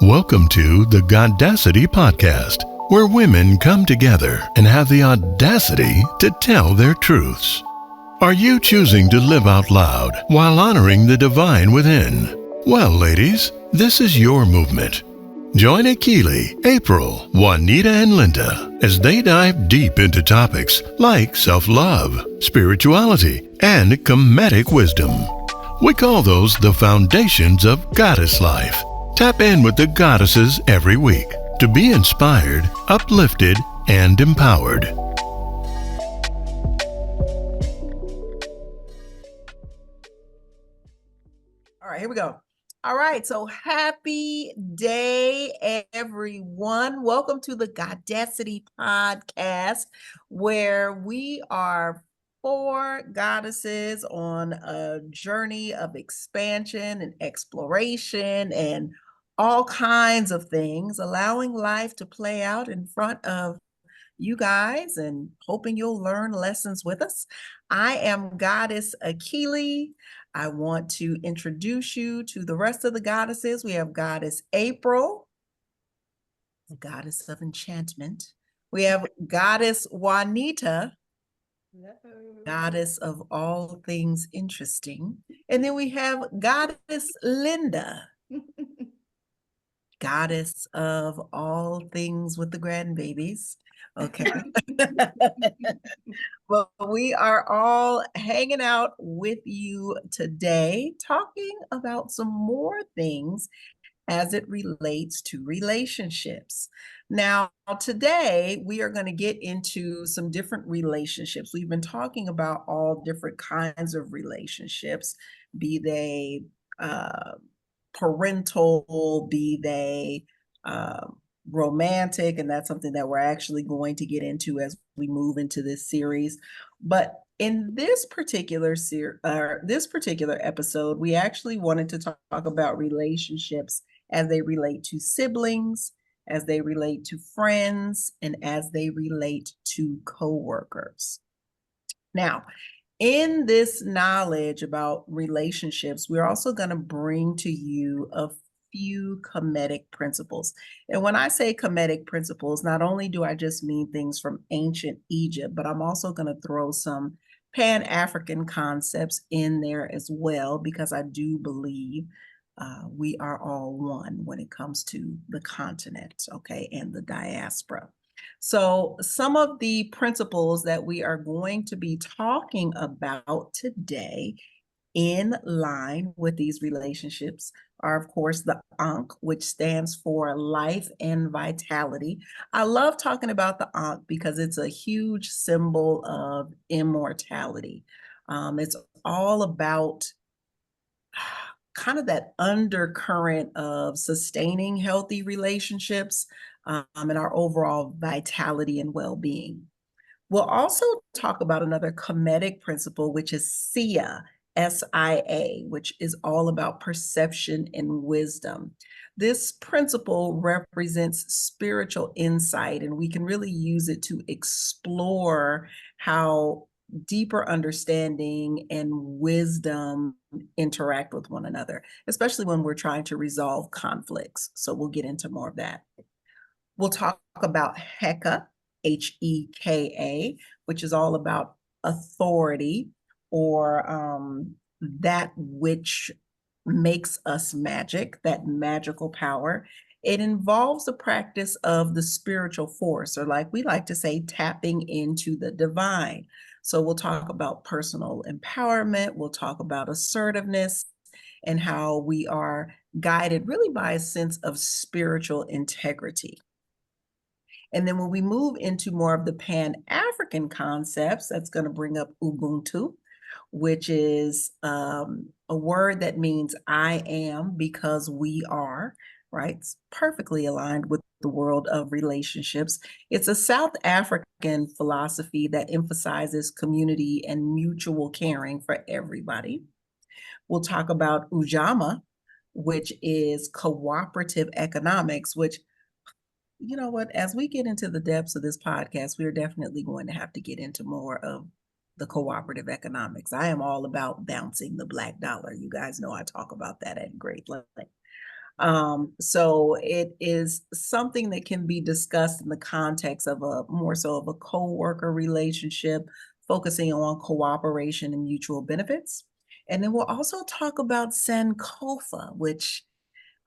Welcome to the Goddess-ity podcast, where women come together and have the audacity to tell their truths. Are you choosing to live out loud while honoring the divine within? Well, ladies, this is your movement. Join Akili, April, Juanita, and Linda as they dive deep into topics like self-love, spirituality, and comedic wisdom. We call those the foundations of goddess life. Tap in with the goddesses every week to be inspired, uplifted, and empowered. All right, here we go. All right, so happy day, everyone. Welcome to the Goddess-ity podcast, where we are four goddesses on a journey of expansion and exploration and all kinds of things, allowing life to play out in front of you guys and hoping you'll learn lessons with us. I am Goddess Akili. I want to introduce you to the rest of the goddesses. We have Goddess April, the goddess of enchantment. We have Goddess Juanita, goddess of all things interesting. And then we have Goddess Linda, goddess of all things with the grandbabies. Okay. Well, we are all hanging out with you today, talking about some more things as it relates to relationships. Now, today we are going to get into some different relationships. We've been talking about all different kinds of relationships, be they parental, be they romantic, and that's something that we're actually going to get into as we move into this series. But in this particular episode, we actually wanted to talk about relationships as they relate to siblings, as they relate to friends, and as they relate to coworkers. Now, in this knowledge about relationships, we're also going to bring to you a few comedic principles. And when I say comedic principles, not only do I just mean things from ancient Egypt, but I'm also going to throw some Pan-African concepts in there as well, because I do believe we are all one when it comes to the continent, okay, and the diaspora. So some of the principles that we are going to be talking about today in line with these relationships are, of course, the Ankh, which stands for life and vitality. I love talking about the Ankh because it's a huge symbol of immortality. It's all about kind of that undercurrent of sustaining healthy relationships and our overall vitality and well-being. We'll also talk about another comedic principle, which is SIA, SIA, which is all about perception and wisdom. This principle represents spiritual insight, and we can really use it to explore how deeper understanding and wisdom interact with one another, especially when we're trying to resolve conflicts. So we'll get into more of that. We'll talk about Heka, Heka, which is all about authority, or that which makes us magic, that magical power. It involves the practice of the spiritual force, or like we like to say, tapping into the divine. So we'll talk about personal empowerment. We'll talk about assertiveness and how we are guided really by a sense of spiritual integrity. And then when we move into more of the Pan-African concepts, that's going to bring up Ubuntu, which is a word that means I am because we are, right? It's perfectly aligned with the world of relationships. It's a South African philosophy that emphasizes community and mutual caring for everybody. We'll talk about Ujamaa, which is cooperative economics, which, you know what, as we get into the depths of this podcast, we're definitely going to have to get into more of the cooperative economics. I am all about bouncing the black dollar. You guys know I talk about that at great length. So it is something that can be discussed in the context of a more so of a co-worker relationship, focusing on cooperation and mutual benefits. And then we'll also talk about Sankofa, which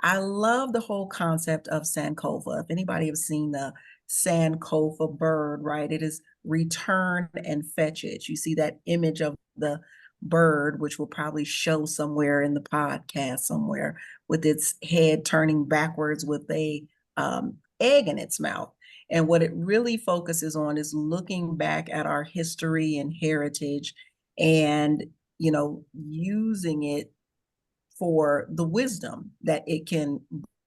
I love the whole concept of Sankofa. If anybody has seen the Sankofa bird, right? It is return and fetch it. You see that image of the bird, which will probably show somewhere in the podcast somewhere, with its head turning backwards with a egg in its mouth. And what it really focuses on is looking back at our history and heritage and, using it for the wisdom that it can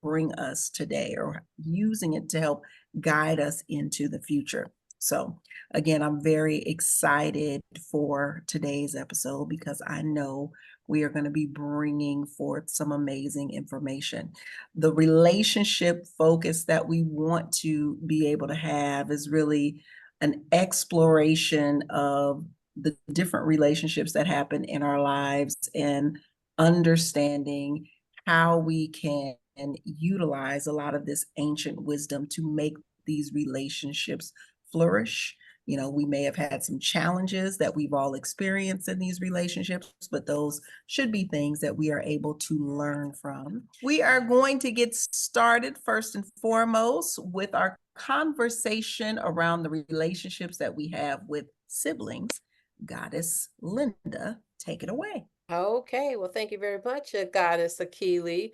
bring us today, or using it to help guide us into the future. So, again, I'm very excited for today's episode because I know we are going to be bringing forth some amazing information. The relationship focus that we want to be able to have is really an exploration of the different relationships that happen in our lives and understanding how we can utilize a lot of this ancient wisdom to make these relationships flourish. We may have had some challenges that we've all experienced in these relationships, but those should be things that we are able to learn from. We are going to get started first and foremost with our conversation around the relationships that we have with siblings. Goddess Linda, take it away. Okay, well, thank you very much, Goddess-ity.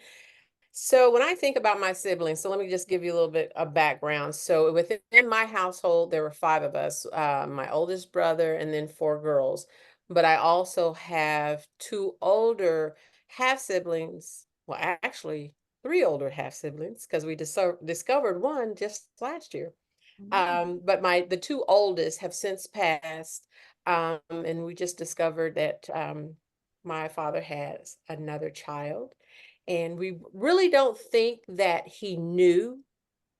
So when I think about my siblings, so let me just give you a little bit of background. So within my household, there were five of us, my oldest brother and then four girls. But I also have two older half siblings. Well, actually, three older half siblings because we discovered one just last year. But the two oldest have since passed, and we just discovered that my father has another child, and we really don't think that he knew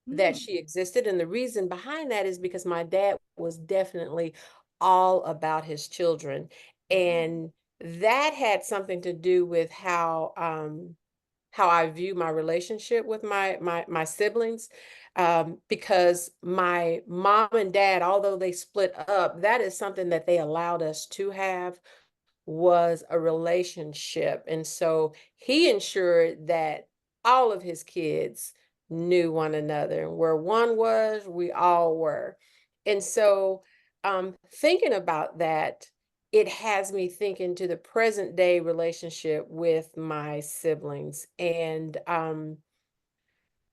that she existed. And the reason behind that is because my dad was definitely all about his children, and that had something to do with how I view my relationship with my siblings, because my mom and dad, although they split up, that is something that they allowed us to have, was a relationship. And so he ensured that all of his kids knew one another. And where one was, we all were. And so thinking about that, it has me thinking to the present day relationship with my siblings. And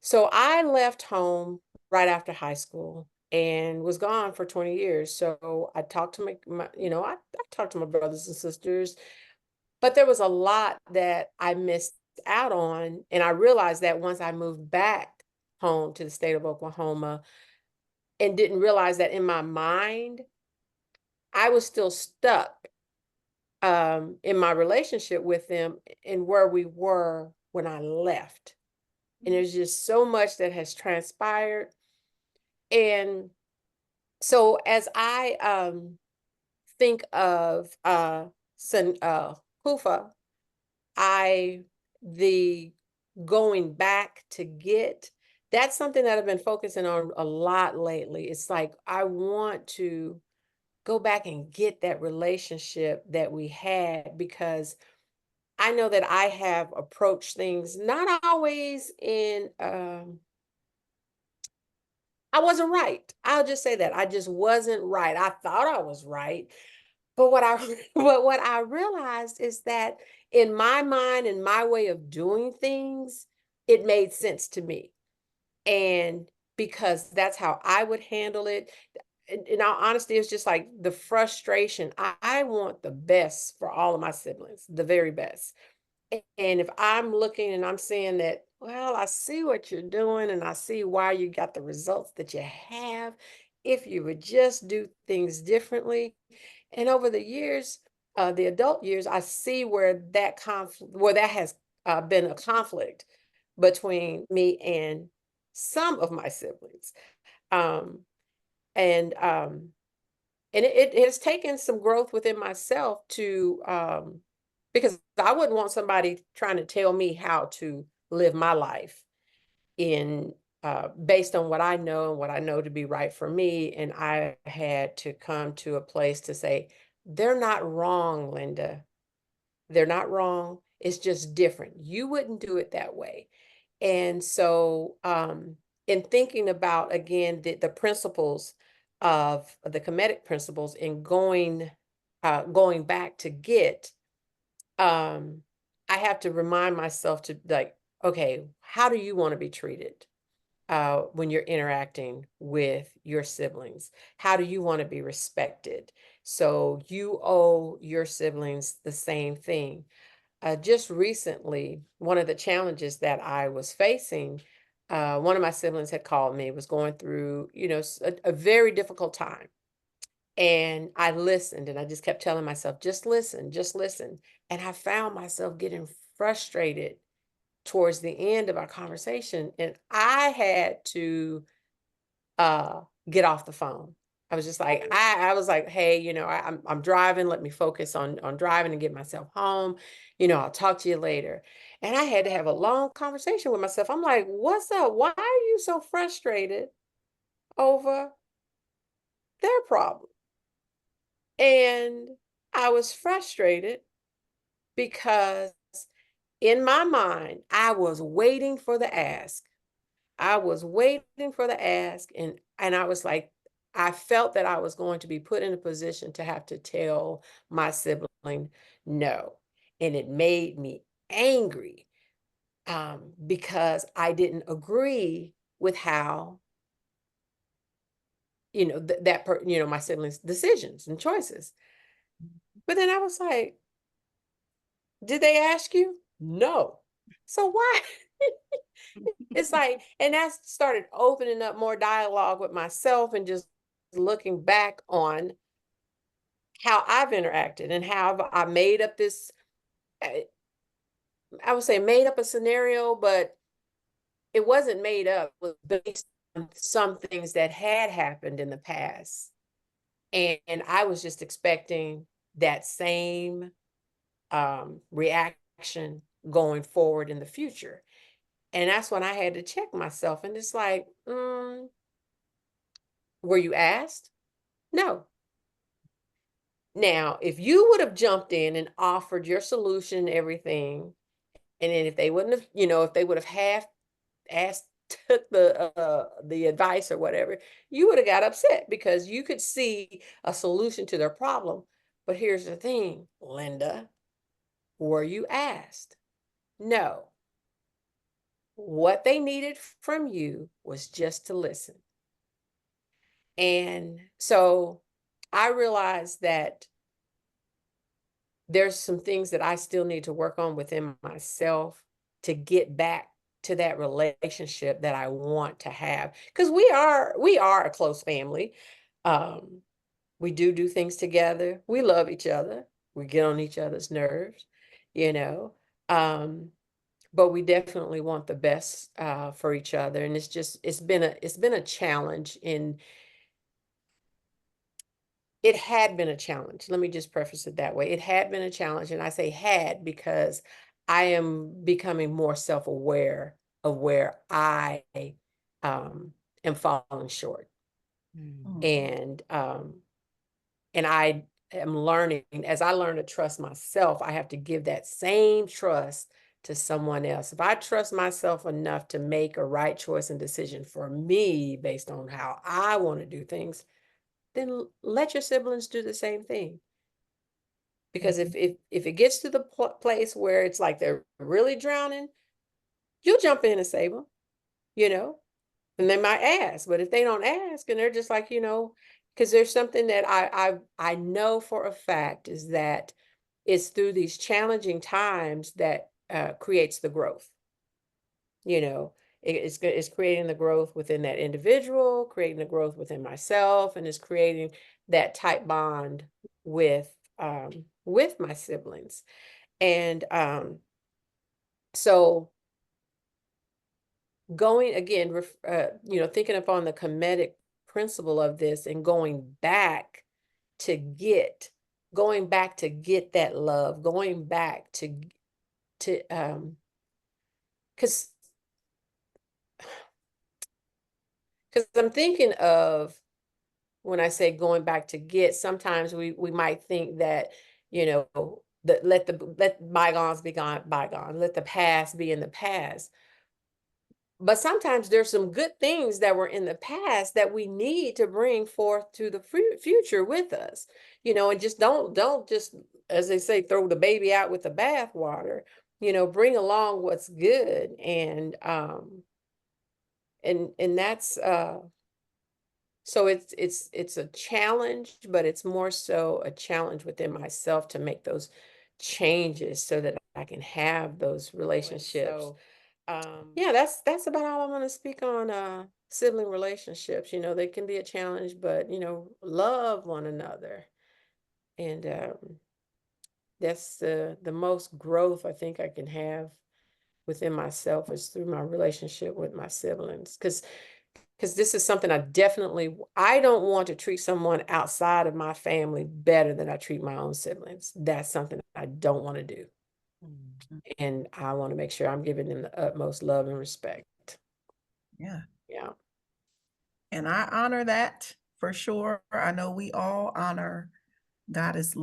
so I left home right after high school and was gone for 20 years. So I talked to I talked to my brothers and sisters, but there was a lot that I missed out on. And I realized that once I moved back home to the state of Oklahoma, and didn't realize that in my mind, I was still stuck in my relationship with them and where we were when I left. And there's just so much that has transpired. And so as I think of Kufa, I the going back to get, that's something that I've been focusing on a lot lately. It's like I want to go back and get that relationship that we had, because I know that I have approached things not always in I wasn't right. I'll just say that. I just wasn't right. I thought I was right. But what I but what I realized is that in my mind and my way of doing things, it made sense to me. And because that's how I would handle it. In all honesty, it's just like the frustration. I want the best for all of my siblings, the very best. And if I'm looking and I'm saying that, well, I see what you're doing and I see why you got the results that you have, if you would just do things differently. And over the years, the adult years, I see where that has been a conflict between me and some of my siblings. Um, and it has taken some growth within myself to because I wouldn't want somebody trying to tell me how to live my life in based on what I know and what I know to be right for me. And I had to come to a place to say, they're not wrong, Linda. They're not wrong. It's just different. You wouldn't do it that way. And so, in thinking about, again, the principles of the Kemetic principles and going back to get, I have to remind myself to, like, okay, how do you want to be treated when you're interacting with your siblings? How do you want to be respected? So you owe your siblings the same thing. Just recently, one of the challenges that I was facing, one of my siblings had called me, was going through, a very difficult time. And I listened, and I just kept telling myself, just listen, just listen. And I found myself getting frustrated towards the end of our conversation. And I had to get off the phone. I was just like, I was like, hey, I'm driving. Let me focus on driving and get myself home. I'll talk to you later. And I had to have a long conversation with myself. I'm like, what's up? Why are you so frustrated over their problem? And I was frustrated because in my mind, I was waiting for the ask. I was waiting for the ask, and I was like, I felt that I was going to be put in a position to have to tell my sibling no. And it made me angry because I didn't agree with how, my siblings' decisions and choices. But then I was like, did they ask you? No. So why? It's like, and that started opening up more dialogue with myself and just looking back on how I've interacted and how I made up this, I would say made up a scenario, but it wasn't made up. It was based on some things that had happened in the past. And I was just expecting that same reaction going forward in the future. And that's when I had to check myself. And it's like, were you asked? No. Now, if you would have jumped in and offered your solution and everything, and then if they wouldn't have, if they would have half asked, took the advice or whatever, you would have got upset because you could see a solution to their problem. But here's the thing, Linda, were you asked? No. What they needed from you was just to listen. And so I realized that there's some things that I still need to work on within myself to get back to that relationship that I want to have. Because we are a close family. We do things together. We love each other. We get on each other's nerves, you know. But we definitely want the best for each other. And it's been a challenge it had been a challenge. Let me just preface it that way. It had been a challenge. And I say had because I am becoming more self-aware of where I am falling short. And I am learning, as I learn to trust myself, I have to give that same trust to someone else. If I trust myself enough to make a right choice and decision for me based on how I want to do things, then let your siblings do the same thing. Because if it gets to the place where it's like they're really drowning, you'll jump in and save them, and they might ask. But if they don't ask and they're just like, because there's something that I know for a fact is that it's through these challenging times that creates the growth. It's creating the growth within that individual, creating the growth within myself, and it's creating that tight bond with my siblings. And so going again, thinking upon the Kemetic principle of this and going back to get that love, going back to because I'm thinking of, when I say going back to get, sometimes we might think that, you know, that let bygones be gone, bygone, let the past be in the past. But sometimes there's some good things that were in the past that we need to bring forth to the future with us, you know, and just don't just, as they say, throw the baby out with the bathwater, you know, bring along what's good. And that's so it's a challenge, but it's more so a challenge within myself to make those changes so that I can have those relationships. So, yeah, that's about all I want to speak on sibling relationships. You know, they can be a challenge, but you know, love one another. And that's the most growth I think I can have within myself is through my relationship with my siblings. Because this is something I don't want to treat someone outside of my family better than I treat my own siblings. That's something I don't want to do. And I want to make sure I'm giving them the utmost love and respect. Yeah. Yeah. And I honor that for sure. I know we all honor Goddess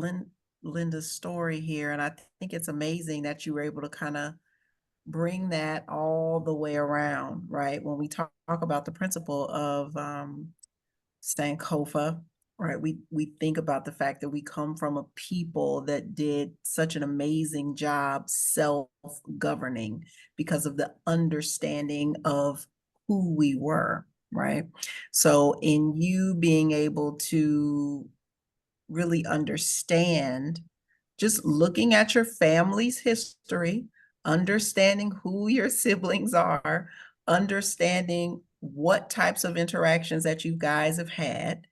Linda's story here. And I think it's amazing that you were able to kind of bring that all the way around, right? When we talk about the principle of Sankofa, right? We think about the fact that we come from a people that did such an amazing job self-governing because of the understanding of who we were, right? So in you being able to really understand, just looking at your family's history, understanding who your siblings are, understanding what types of interactions that you guys have had,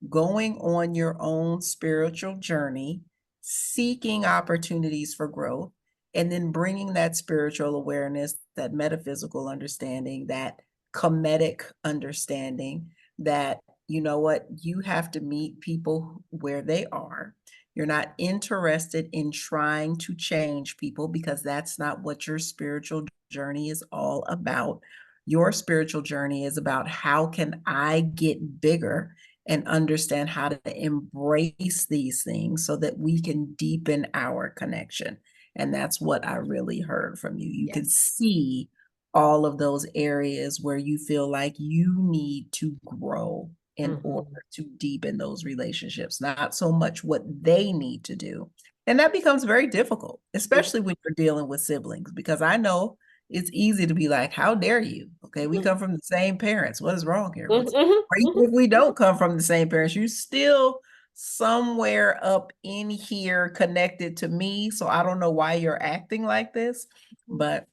going on your own spiritual journey, seeking opportunities for growth, and then bringing that spiritual awareness, that metaphysical understanding, that comedic understanding that, you know what, you have to meet people where they are. You're not interested in trying to change people because that's not what your spiritual journey is all about. Your spiritual journey is about how can I get bigger and understand how to embrace these things so that we can deepen our connection. And that's what I really heard from you. You could see all of those areas where you feel like you need to grow in order to deepen those relationships, not so much what they need to do. And that becomes very difficult, especially when you're dealing with siblings, because I know it's easy to be like, how dare you? Okay, we come from the same parents. What is wrong here? Or even if we don't come from the same parents, you still somewhere up in here connected to me. So I don't know why you're acting like this, but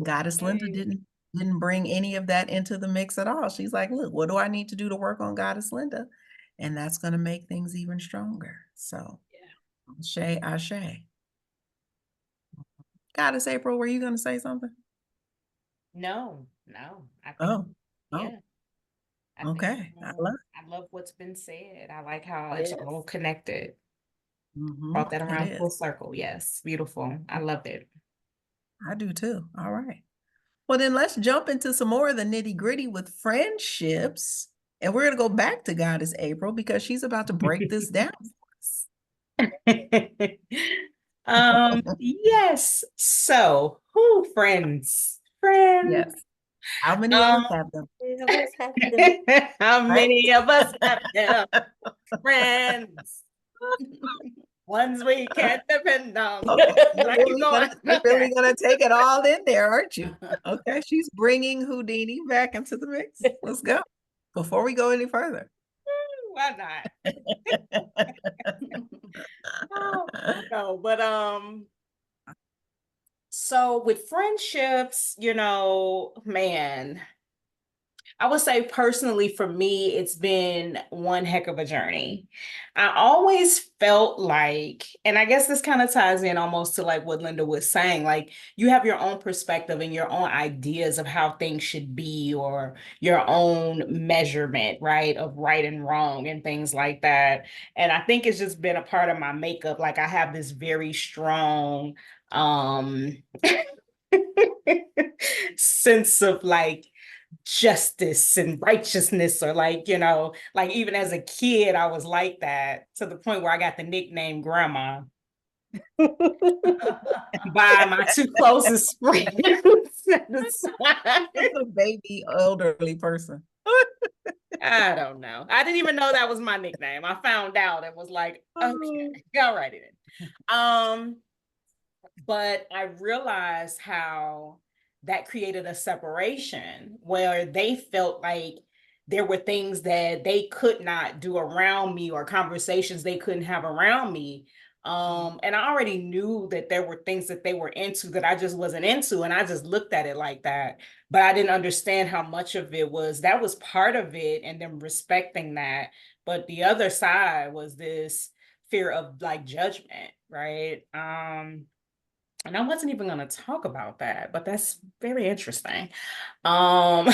Goddess Linda didn't bring any of that into the mix at all. She's like, look, what do I need to do to work on Goddess Linda? And that's going to make things even stronger. So, yeah. Ashe. Goddess April, were you going to say something? No. I think, yeah. Okay. I love what's been said. I like how it's all connected. Brought that around full circle. Yes. Beautiful. I loved it. I do too. All right. Well, then let's jump into some more of the nitty gritty with friendships. And we're going to go back to Goddess April because she's about to break this down for us. Yes. So, who friends? Yes. How many of us have them? How many of us have them? Friends. Ones we can't depend on. Okay. You're really gonna take it all in there, aren't you? Okay, she's bringing Houdini back into the mix. Let's go. Before we go any further. Why not? No, but so with friendships, you know, man, I would say personally for me, it's been one heck of a journey. I always felt like, and I guess this kind of ties in almost to like what Linda was saying, like you have your own perspective and your own ideas of how things should be or your own measurement, right, of right and wrong and things like that. And I think it's just been a part of my makeup. Like I have this very strong, sense of like justice and righteousness, or like, like even as a kid, I was like that, to the point where I got the nickname Grandma by my two closest friends at the time. It's a baby elderly person. I don't know. I didn't even know that was my nickname. I found out and was like, okay, all righty then. But I realized how that created a separation where they felt like there were things that they could not do around me, or conversations they couldn't have around me. And I already knew that there were things that they were into that I just wasn't into. And I just looked at it like that. But I didn't understand how much of it was that was part of it, and them respecting that. But the other side was this fear of like judgment, right? And I wasn't even going to talk about that, but that's very interesting. How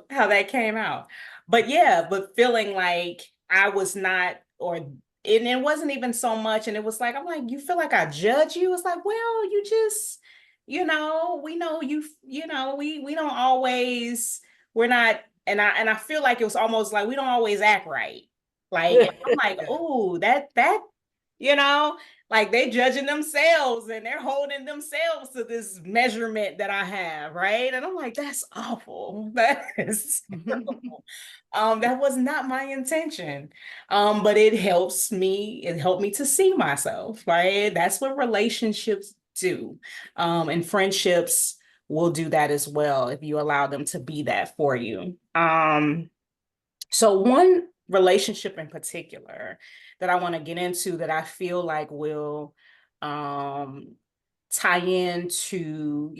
that came out. But yeah, but feeling like I was not, or and it wasn't even so much. And it was like, I'm like, you feel like I judge you? It's like, well, you just, we know you, we don't always, we're not, and I feel like it was almost like we don't always act right. Like, and I'm like, oh, that, you know, like they judging themselves and they're holding themselves to this measurement that I have, right? And I'm like, that's awful. That is terrible. That was not my intention. But it helped me to see myself, right? That's what relationships do. And friendships will do that as well if you allow them to be that for you. So one relationship in particular that I want to get into that I feel like will tie into,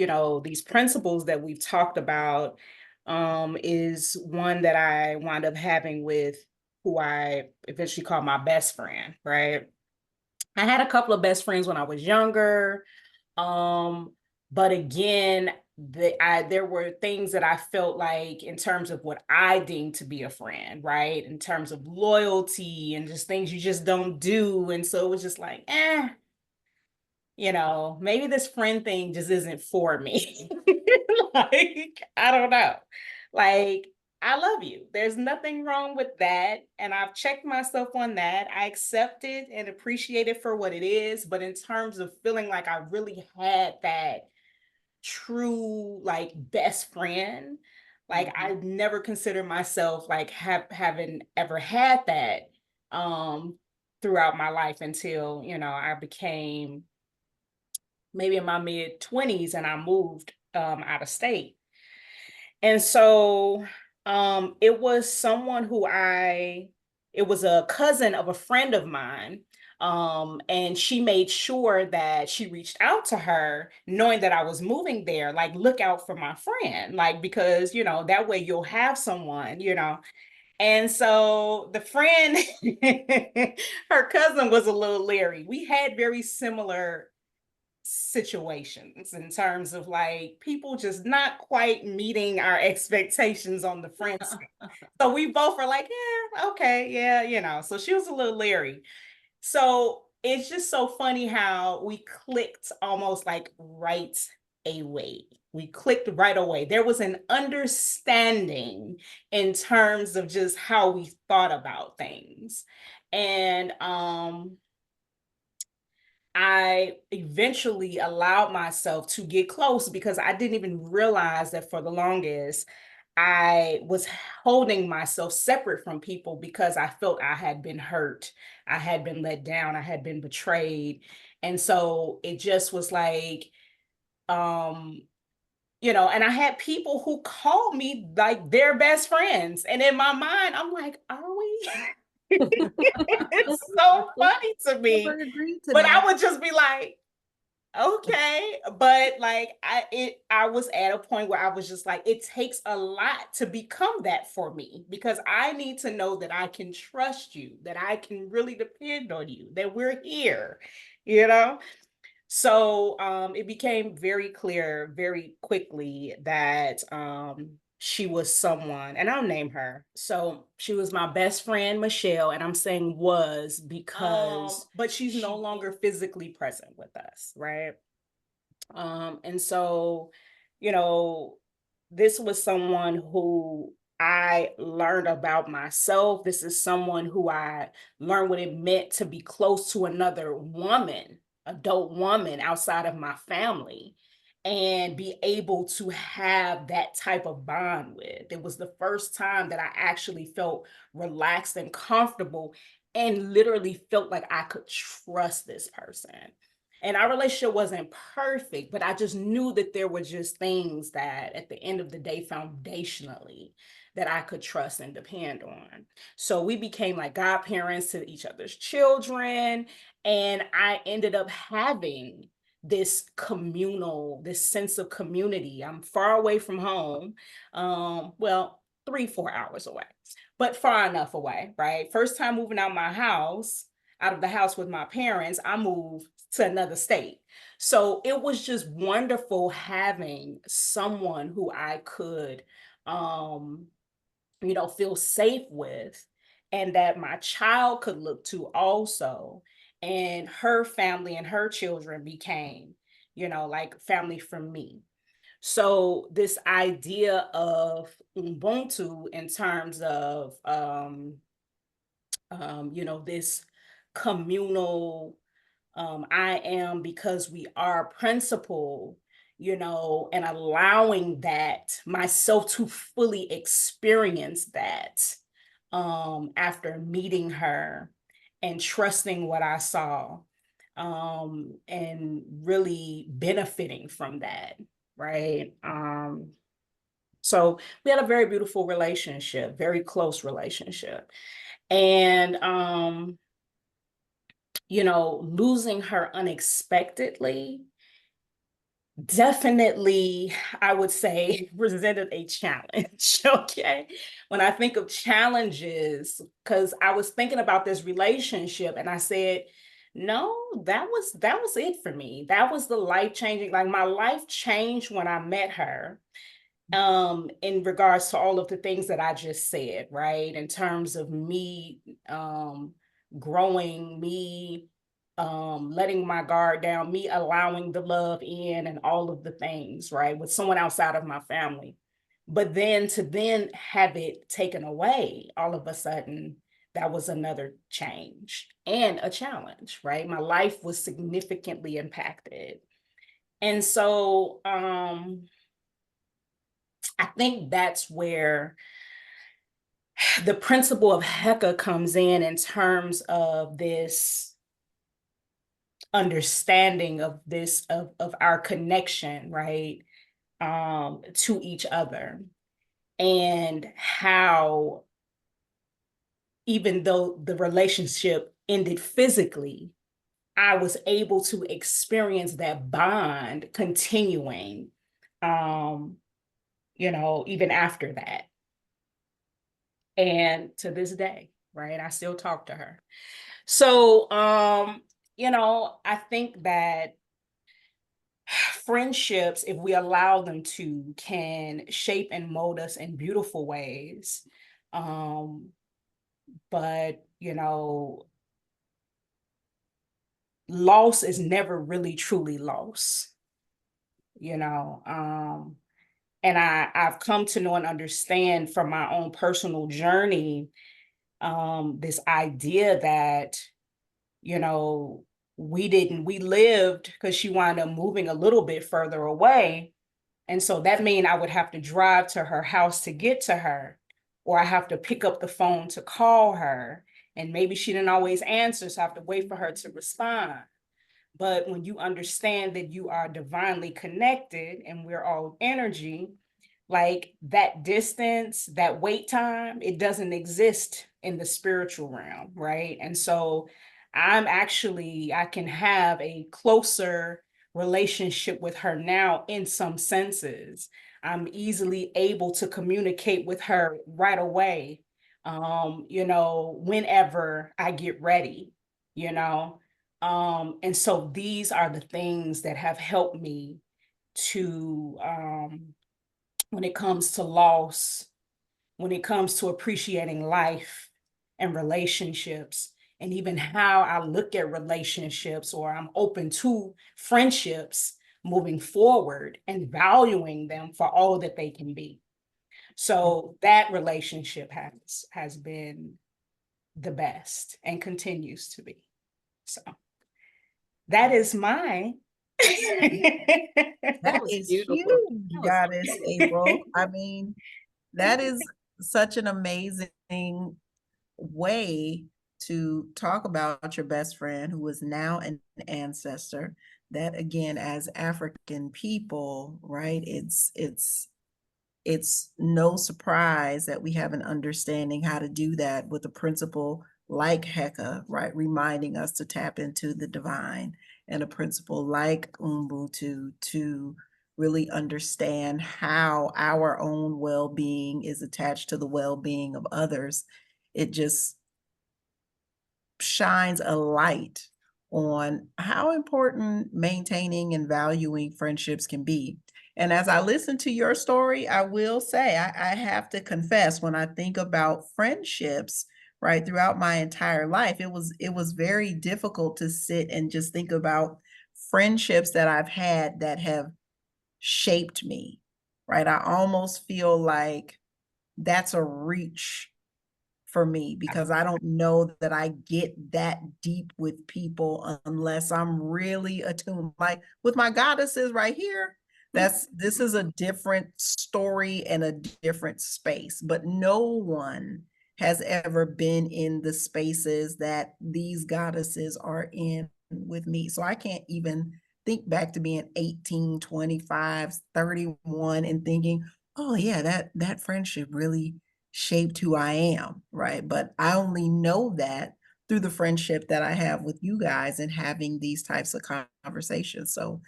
these principles that we've talked about, is one that I wound up having with who I eventually called my best friend, right? I had a couple of best friends when I was younger. But again, there were things that I felt like, in terms of what I deemed to be a friend, right? In terms of loyalty and just things you just don't do. And so it was just like, maybe this friend thing just isn't for me. Like, I don't know. Like, I love you. There's nothing wrong with that. And I've checked myself on that. I accept it and appreciate it for what it is. But in terms of feeling like I really had that true, like, best friend, like, I never considered myself like having ever had that throughout my life until, I became maybe in my mid-20s and I moved out of state. And so it was someone it was a cousin of a friend of mine. And she made sure that she reached out to her, knowing that I was moving there, like, look out for my friend, like, because, that way you'll have someone. And so the friend, her cousin was a little leery. We had very similar situations in terms of like people just not quite meeting our expectations on the friends. So we both were like, yeah, okay, yeah. So she was a little leery. So it's just so funny how we clicked almost like right away. We clicked right away. There was an understanding in terms of just how we thought about things. And I eventually allowed myself to get close because I didn't even realize that for the longest, I was holding myself separate from people because I felt I had been hurt. I had been let down. I had been betrayed. And so it just was like, and I had people who called me like their best friends. And in my mind, I'm like, are we? It's so funny to me. But I would just be like, okay. But like I was at a point where I was just like, it takes a lot to become that for me, because I need to know that I can trust you, that I can really depend on you, that we're here, you know? So it became very clear very quickly that she was someone, and I'll name her. So she was my best friend, Michelle, and I'm saying was because, but she's no longer physically present with us, right? And so, you know, this was someone who I learned about myself. This is someone who I learned what it meant to be close to another woman, adult woman outside of my family, and be able to have that type of bond with. It was the first time that I actually felt relaxed and comfortable and literally felt like I could trust this person. And our relationship wasn't perfect, but I just knew that there were just things that at the end of the day, foundationally, that I could trust and depend on. So we became like godparents to each other's children. And I ended up having this sense of community. I'm far away from home. Well, 3-4 hours away, but far enough away, right? First time moving out of the house with my parents, I moved to another state. So it was just wonderful having someone who I could, um, feel safe with, and that my child could look to also. And her family and her children became, like family for me. So this idea of Ubuntu in terms of, this communal, I am because we are principle, and allowing that myself to fully experience that, after meeting her and trusting what I saw, and really benefiting from that, right? So we had a very beautiful relationship, very close relationship. And losing her unexpectedly definitely, I would say, presented a challenge. Okay. When I think of challenges, because I was thinking about this relationship and I said, no, that was it for me. That was the life changing, like my life changed when I met her, in regards to all of the things that I just said, right? In terms of me, growing, me, letting my guard down, me allowing the love in, and all of the things, right? With someone outside of my family. But then to have it taken away all of a sudden, that was another change and a challenge, right? My life was significantly impacted. And so, I think that's where the principle of Hecca comes in terms of this understanding of this of our connection, right, to each other, and how even though the relationship ended physically, I was able to experience that bond continuing, um, even after that. And to this day, right, I still talk to her. So, I think that friendships, if we allow them to, can shape and mold us in beautiful ways. Um, but, loss is never really truly loss, you know. And I've come to know and understand from my own personal journey, this idea that, you know, we lived because she wound up moving a little bit further away. And so that means I would have to drive to her house to get to her, or I have to pick up the phone to call her. And maybe she didn't always answer, so I have to wait for her to respond. But when you understand that you are divinely connected and we're all energy, like that distance, that wait time, it doesn't exist in the spiritual realm, right? And so I can have a closer relationship with her now in some senses. I'm easily able to communicate with her right away, whenever I get ready, you know. And so these are the things that have helped me to, when it comes to loss, when it comes to appreciating life and relationships, and even how I look at relationships, or I'm open to friendships, moving forward and valuing them for all that they can be. So that relationship has been the best and continues to be. So that is mine. That was is beautiful. huge, That was Goddess April. I mean, that is such an amazing way to talk about your best friend who is now an ancestor. That again, as African people, right? It's no surprise that we have an understanding how to do that with a principle like Heka, right? Reminding us to tap into the divine, and a principle like Ubuntu to really understand how our own well-being is attached to the well-being of others. It just shines a light on how important maintaining and valuing friendships can be. And as I listen to your story, I will say, I have to confess, when I think about friendships, right, throughout my entire life, it was very difficult to sit and just think about friendships that I've had that have shaped me, right? I almost feel like that's a reach for me, because I don't know that I get that deep with people unless I'm really attuned. Like with my goddesses right here, this is a different story and a different space, but no one has ever been in the spaces that these goddesses are in with me. So I can't even think back to being 18, 25, 31 and thinking, oh yeah, that friendship really shaped who I am, right? But I only know that through the friendship that I have with you guys and having these types of conversations. So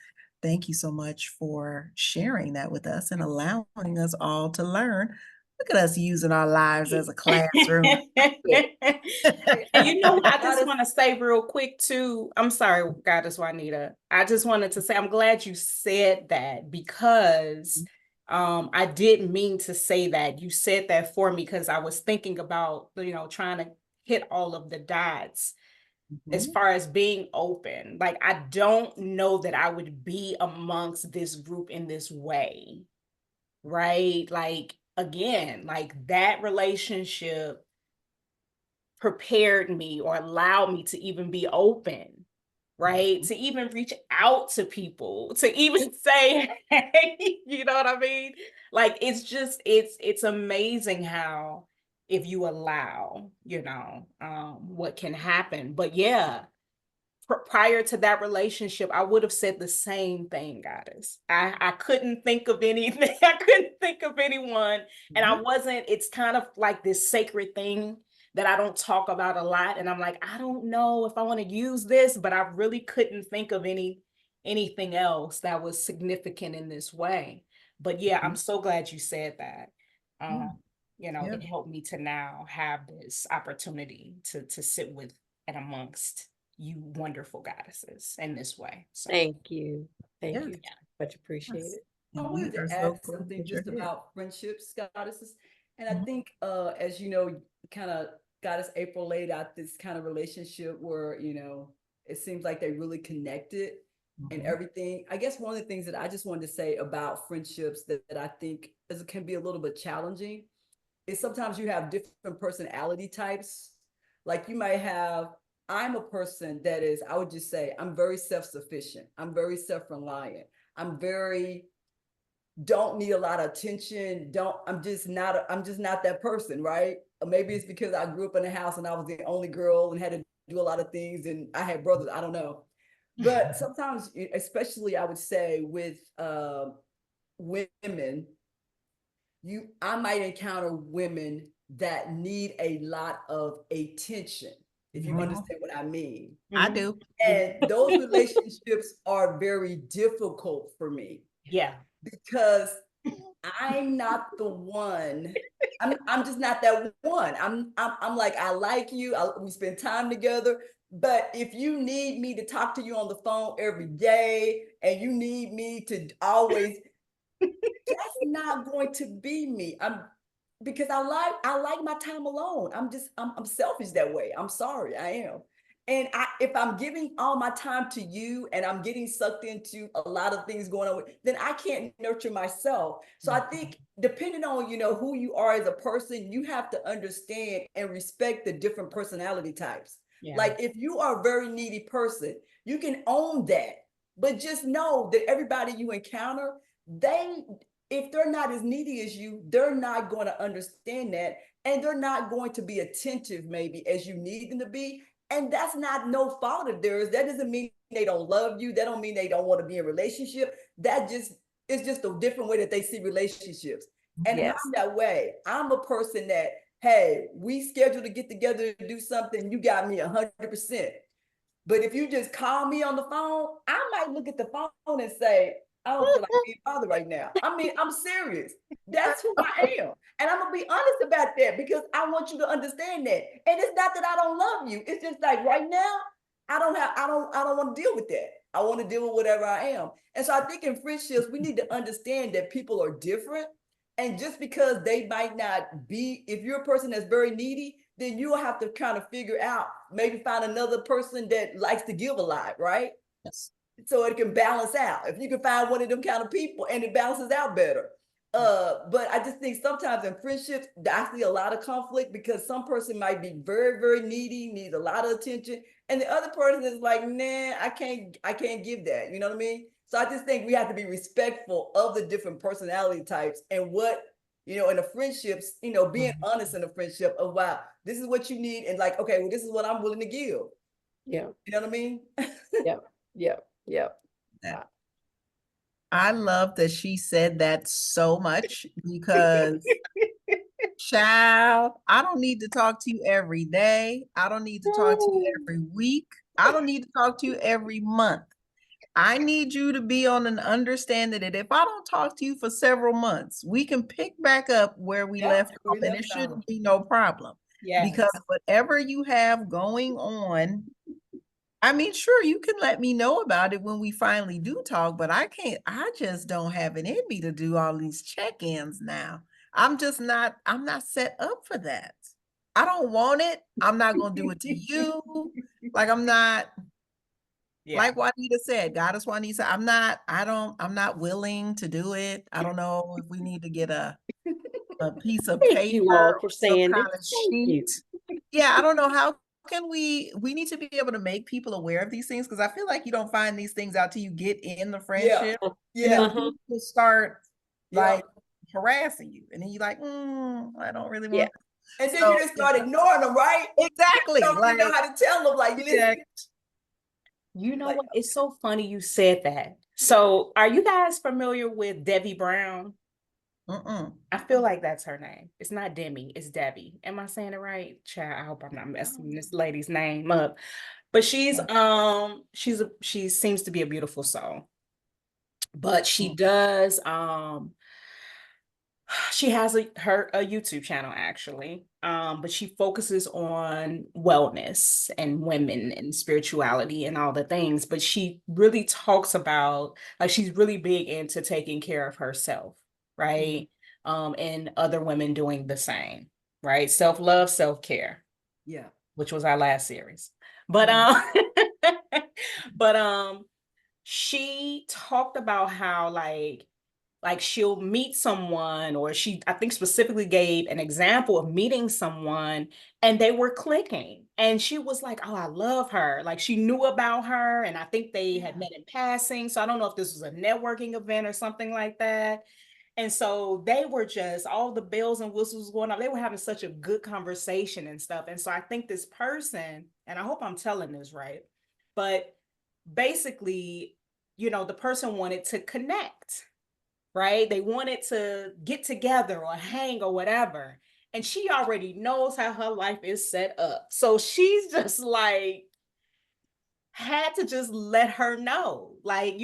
thank you so much for sharing that with us and allowing us all to learn. Look at us using our lives as a classroom. And you know, I just want to say real quick too. I'm sorry, Goddess Juanita. I just wanted to say I'm glad you said that, because I didn't mean to say that. You said that for me because I was thinking about, trying to hit all of the dots as far as being open. Like, I don't know that I would be amongst this group in this way, right? Like, again, like that relationship prepared me or allowed me to even be open, right? To even reach out to people, to even say, hey, you know what I mean? Like, it's just, it's amazing how, if you allow, what can happen. But yeah, prior to that relationship, I would have said the same thing, Goddess. I couldn't think of anything. I couldn't think of anyone. And I wasn't, it's kind of like this sacred thing that I don't talk about a lot. And I'm like, I don't know if I want to use this, but I really couldn't think of anything else that was significant in this way. But yeah, I'm so glad you said that. It helped me to now have this opportunity to sit with and amongst you wonderful goddesses in this way. So Thank you. Thank Yes. you. Much appreciated. Yes. I And wanted we are to so add glad something that you're just here. about friendships, goddesses. And I Mhm. think, as you know, kind of Goddess April laid out this kind of relationship where, it seems like they really connected and Mhm. everything. I guess one of the things that I just wanted to say about friendships that I think can be a little bit challenging is sometimes you have different personality types. Like you might have, I'm a person that is, I would just say, I'm very self-sufficient. I'm very self-reliant. I'm very don't need a lot of attention. I'm just not that person, right? Or maybe it's because I grew up in a house and I was the only girl and had to do a lot of things and I had brothers, I don't know. But sometimes, especially I would say with women, I might encounter women that need a lot of attention, if you understand what I mean. I do. And those relationships are very difficult for me. yeah. Because I'm not the one. I'm just not that one. I'm like, I like you. We spend time together. But if you need me to talk to you on the phone every day and you need me to always, that's not going to be me. Because I like my time alone. I'm selfish that way. I'm sorry, I am. And if I'm giving all my time to you and I'm getting sucked into a lot of things going on, then I can't nurture myself. So I think depending on, who you are as a person, you have to understand and respect the different personality types. Yeah. Like if you are a very needy person, you can own that. But just know that everybody you encounter, if they're not as needy as you, they're not going to understand that. And they're not going to be attentive maybe as you need them to be. And that's not no fault of theirs. That doesn't mean they don't love you. That don't mean they don't want to be in a relationship. It's just a different way that they see relationships. And Yes. I'm that way. I'm a person that, hey, we scheduled to get together to do something. You got me 100%. But if you just call me on the phone, I might look at the phone and say, I don't feel like being bothered right now. I mean, I'm serious. That's who I am. And I'm gonna be honest about that because I want you to understand that. And it's not that I don't love you. It's just like right now, I don't want to deal with that. I want to deal with whatever I am. And so I think in friendships, we need to understand that people are different. And just because they might not be, if you're a person that's very needy, then you'll have to kind of figure out, maybe find another person that likes to give a lot, right? Yes. So it can balance out. If you can find one of them kind of people and it balances out better. But I just think sometimes in friendships, I see a lot of conflict because some person might be very, very needy, needs a lot of attention. And the other person is like, nah, I can't give that. You know what I mean? So I just think we have to be respectful of the different personality types and what, in the friendships, being honest in a friendship of, wow, this is what you need. And like, okay, well, this is what I'm willing to give. Yeah. You know what I mean? Yep. Yep. Yep. I love that she said that so much because child, I don't need to talk to you every day. I don't need to talk to you every week. I don't need to talk to you every month. I need you to be on an understanding that if I don't talk to you for several months, we can pick back up where we left off and it shouldn't be no problem. Yes. Because whatever you have going on, I mean, sure, you can let me know about it when we finally do talk, but I just don't have it in me to do all these check-ins now. I'm not set up for that. I don't want it. I'm not going to do it to you. Like I'm not, like Juanita said, Goddess Juanita said, I'm not willing to do it. I don't know if we need to get a piece of Thank paper you all for or some saying kind it. of Thank you. sheet. Yeah, I don't know how can we need to be able to make people aware of these things because I feel like you don't find these things out till you get in the friendship. Yeah. And then people start like harassing you. And then you're like, I don't really want And then you just start ignoring them, right? Exactly. You don't know how to tell them, like, listen. You know what? It's so funny you said that. So are you guys familiar with Debbie Brown? I feel like that's her name. It's not Demi, it's Debbie. Am I saying it right? Child, I hope I'm not messing this lady's name up. But she seems to be a beautiful soul. But she does she has a YouTube channel actually, but she focuses on wellness and women and spirituality and all the things, but she really talks about, like, she's really big into taking care of herself, right? And other women doing the same, right? Self-love, self-care, which was our last series. But she talked about how like she'll meet someone, or I think specifically gave an example of meeting someone and they were clicking. And she was like, oh, I love her. Like she knew about her. And I think they had met in passing. So I don't know if this was a networking event or something like that. And so they were just, all the bells and whistles going on. They were having such a good conversation and stuff. And so I think this person, and I hope I'm telling this right, but basically, the person wanted to connect. Right? They wanted to get together or hang or whatever. And she already knows how her life is set up. So she's just like, had to just let her know, like,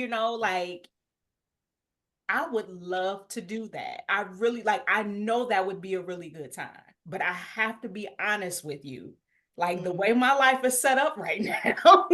I would love to do that. I really I know that would be a really good time, but I have to be honest with you. Like the way my life is set up right now,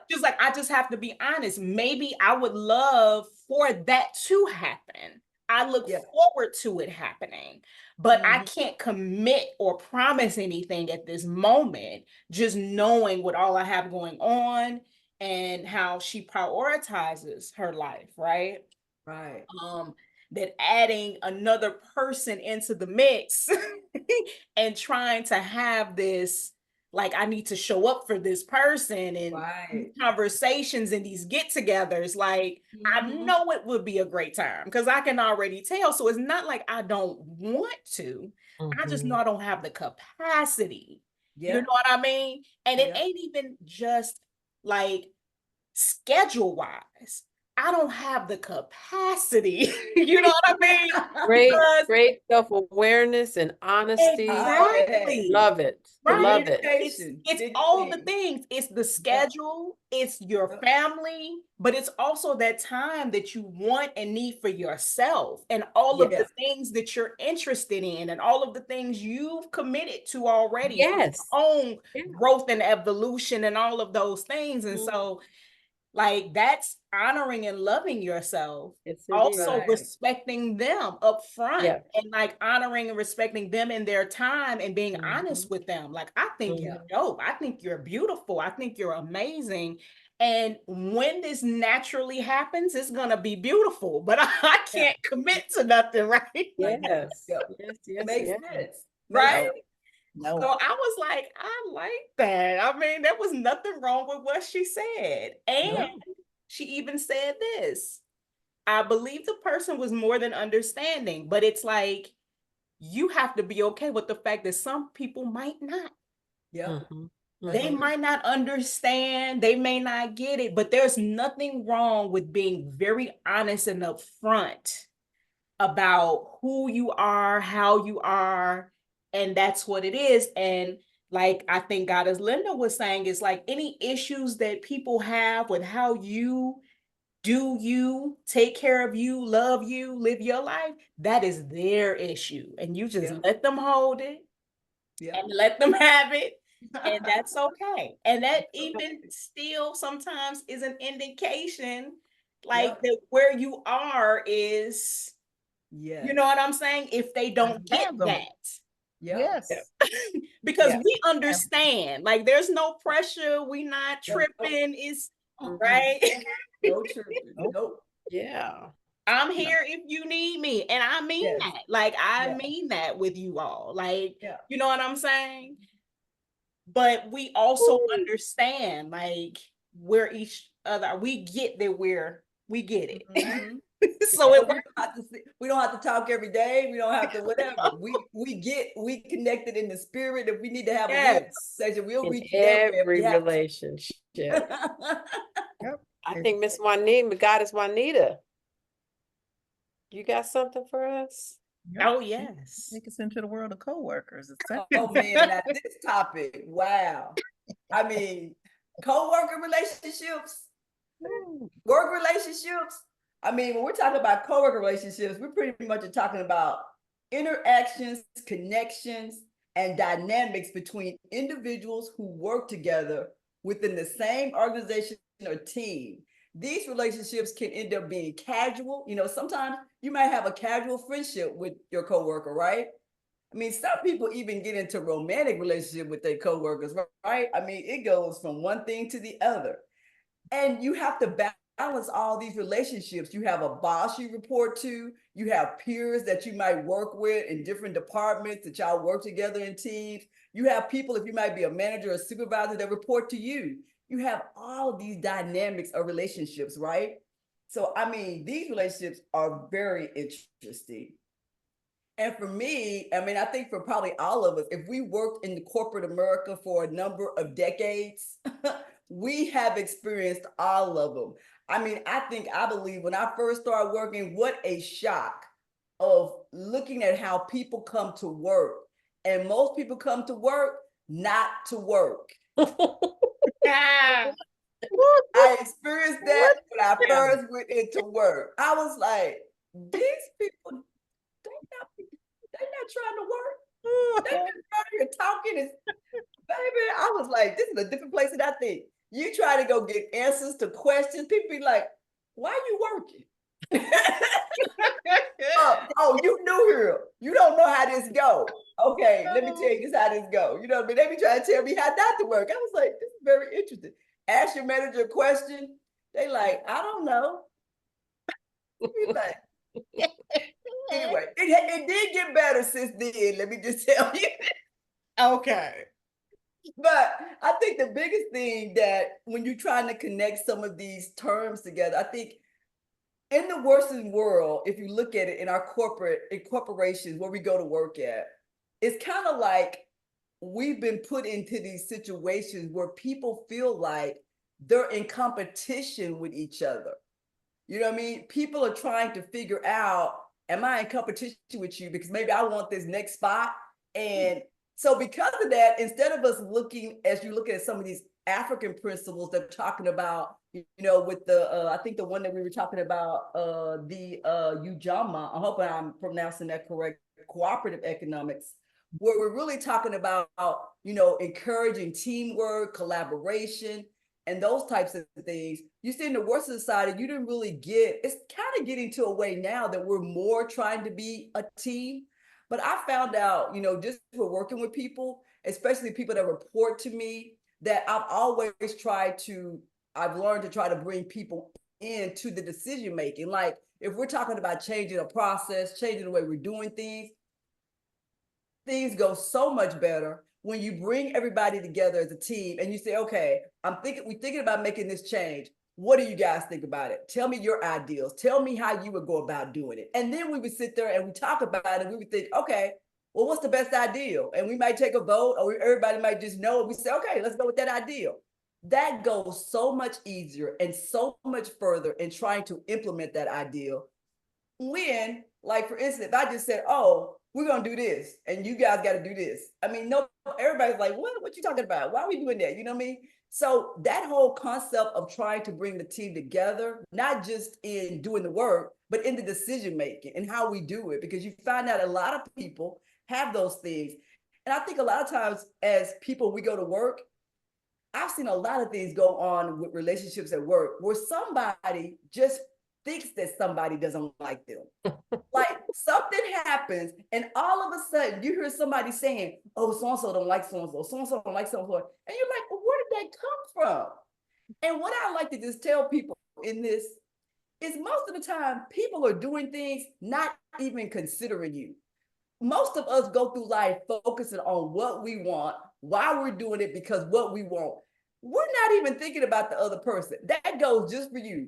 Just like, I just have to be honest. Maybe I would love for that to happen. I look Yeah. forward to it happening, but I Mhm. can't commit or promise anything at this moment, just knowing what all I have going on and how she prioritizes her life, right? Right. That adding another person into the mix and trying to have this, like, I need to show up for this person, and these Right. conversations and these get-togethers, like, I Mhm. know it would be a great time because I can already tell. So it's not like I don't want to. I just know Mhm. I don't have the capacity. You know Yeah. what I mean? And it Yeah. ain't even just like schedule wise. I don't have the capacity. You know what I mean? Great, Because great self-awareness and honesty. Oh, hey. exactly. Love it. Right? Love it. Communication. It's Big all the thing. things. It's the Yeah. schedule, it's your Yep. family, but it's also that time that you want and need for yourself, and all of Yeah. the things that you're interested in, and all of the things you've committed to already for your Yes. own Yeah. growth and evolution and all of those things. And Mhm. so, like, that's honoring and loving yourself. Yes, it Also is. Right. respecting them up front, Yeah. and like honoring and respecting them in their time and being honest Mhm. with them. Like, I think you're Mhm. dope. I think you're beautiful. I think you're amazing. And when this naturally happens, it's gonna be beautiful. But I Yeah. can't commit to nothing, right? Yes. Yep. Yes, yes, Makes yes. sense. Makes Right? sense. No. So I was like, I like that. I mean, there was nothing wrong with what she said. And No. she even said this: I believe the person was more than understanding, but it's like, you have to be okay with the fact that some people might not. Yep. Mhm. They Mhm. might not understand, they may not get it, but there's nothing wrong with being very honest and upfront about who you are, how you are, and that's what it is. And like, I think God, as Linda was saying, is like any issues that people have with how you do, you take care of you, love you, live your life, that is their issue. And you just Yeah. let them hold it Yeah. and let them have it. And that's okay. And that Okay. even still sometimes is an indication, like, Yep. that where you are is, you Yes. know what I'm saying? If they don't get Fathom it. that. Yep. Yes. Because Yeah. we understand, like, there's no pressure, we not Yep. tripping, it's Mhm. right. No tripping. Nope. Nope. Yeah. I'm No. here if you need me. And I mean Yes. that. Like, I Yeah. mean that with you all. Like, Yeah. you know what I'm saying? But we also understand, like, where each other, we get that we get it. Mhm. So it We don't have to we don't have to talk every day. We don't have to whatever. works. We connected in the spirit. If we need to have a real Yes. conversation, we'll In reach you that way if we every have relationship. to. Yep. I It's think Miss Juanita, Goddess Juanita, you got something for us? Yep. Oh, yes. Take us into the world of coworkers. It's that. Oh man, now this topic, wow. I mean, co-worker relationships, Ooh. work relationships. I mean, when we're talking about co-worker relationships, we're pretty much talking about interactions, connections, and dynamics between individuals who work together within the same organization or team. These relationships can end up being casual. You know, sometimes you might have a casual friendship with your coworker, right? I mean, some people even get into romantic relationship with their coworkers, right? I mean, it goes from one thing to the other. And you have to balance all these relationships. You have a boss you report to, you have peers that you might work with in different departments that y'all work together in teams. You have people, if you might be a manager or supervisor, that report to you. You have all of these dynamics of relationships, right? So, I mean, these relationships are very interesting. And for me, I mean, I think for probably all of us, if we worked in the corporate America for a number of decades, we have experienced all of them. I mean, I believe when I first started working, what a shock of looking at how people come to work. And most people come to work not to work. Yeah. I experienced that when I Yeah. first went into work. I was like, these people, they're not trying to work. They're just out here talking. Baby, I was like, this is a different place than I think. You try to go get answers to questions. People be like, why are you working? how this go. You know what I mean? They be trying to tell me how not to work. I was like, this is very interesting. Ask your manager a question. They like, I don't know. Like, anyway, it did get better since then. Let me just tell you. Okay. But I think the biggest thing that when you're trying to connect some of these terms together, I think in the working world, if you look at it in corporations where we go to work at, it's kind of like we've been put into these situations where people feel like they're in competition with each other. You know what I mean? People are trying to figure out, am I in competition with you? Because maybe I want this next spot. And so because of that, instead of us looking, as you look at some of these African principles that are talking about, with the, I think the one that we were talking about, the Ujamaa, I hope I'm pronouncing that correct, cooperative economics, where we're really talking about, encouraging teamwork, collaboration, and those types of things. You see in the Western society, you didn't really it's kind of getting to a way now that we're more trying to be a team. But I found out, just for working with people, especially people that report to me, that I've learned to try to bring people into the decision making. Like if we're talking about changing a process, changing the way we're doing things go so much better when you bring everybody together as a team and you say, okay, we're thinking about making this change. What do you guys think about it? Tell me your ideals. Tell me how you would go about doing it. And then we would sit there and we talk about it and we would think, okay, well, what's the best ideal? And we might take a vote or everybody might just know and we say, okay, let's go with that ideal. That goes so much easier and so much further in trying to implement that ideal. When, like, for instance, if I just said, oh, we're going to do this and you guys got to do this. I mean, no, everybody's like, what you talking about? Why are we doing that? You know what I mean? So that whole concept of trying to bring the team together, not just in doing the work, but in the decision making and how we do it, because you find out a lot of people have those things. And I think a lot of times as people, we go to work, I've seen a lot of things go on with relationships at work where somebody just thinks that somebody doesn't like them. Like something happens and all of a sudden you hear somebody saying, oh, so-and-so don't like so-and-so, so-and-so don't like so-and-so. And you're like, well, where did that come from? And what I like to just tell people in this is most of the time people are doing things not even considering you. Most of us go through life focusing on what we want, why we're doing it, because what we want. We're not even thinking about the other person. That goes just for you.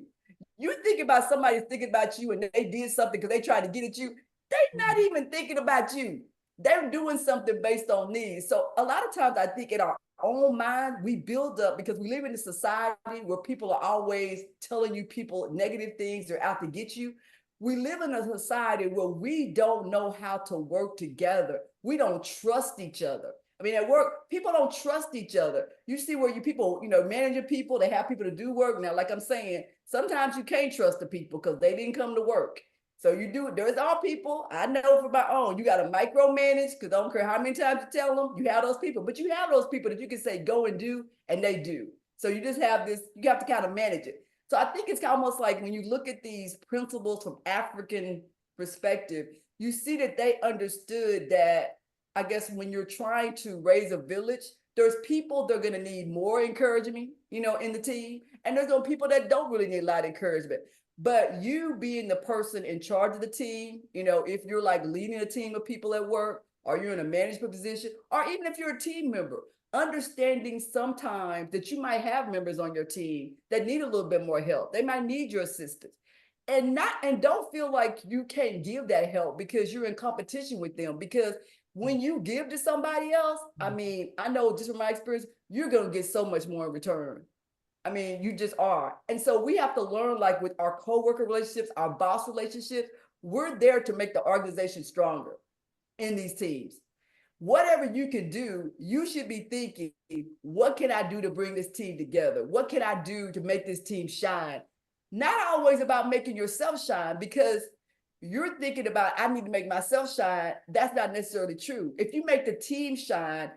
You think about somebody thinking about you and they did something because they tried to get at you. They're not even thinking about you. They're doing something based on needs. So a lot of times I think in our own mind, we build up because we live in a society where people are always telling you people negative things, they're out to get you. We live in a society where we don't know how to work together. We don't trust each other. I mean, at work, people don't trust each other. You see where people, managing people, they have people to do work. Now, like I'm saying, sometimes you can't trust the people because they didn't come to work. So there's all people, I know for my own, you got to micromanage because I don't care how many times you tell them, you have those people, but you have those people that you can say, go and do, and they do. So you just have this, you have to kind of manage it. So I think it's almost like when you look at these principles from African perspective, you see that they understood that, I guess, when you're trying to raise a village, there's people that are going to need more encouragement, in the team. And there's those people that don't really need a lot of encouragement. But you being the person in charge of the team, if you're like leading a team of people at work, or you're in a management position, or even if you're a team member, understanding sometimes that you might have members on your team that need a little bit more help. They might need your assistance. And don't feel like you can't give that help because you're in competition with them. Because when you give to somebody else, I mean, I know just from my experience, you're going to get so much more in return. I mean, you just are. And so we have to learn, like with our coworker relationships, our boss relationships, we're there to make the organization stronger in these teams. Whatever you can do, you should be thinking, what can I do to bring this team together? What can I do to make this team shine? Not always about making yourself shine, because you're thinking about, I need to make myself shine. That's not necessarily true. If you make the team shine,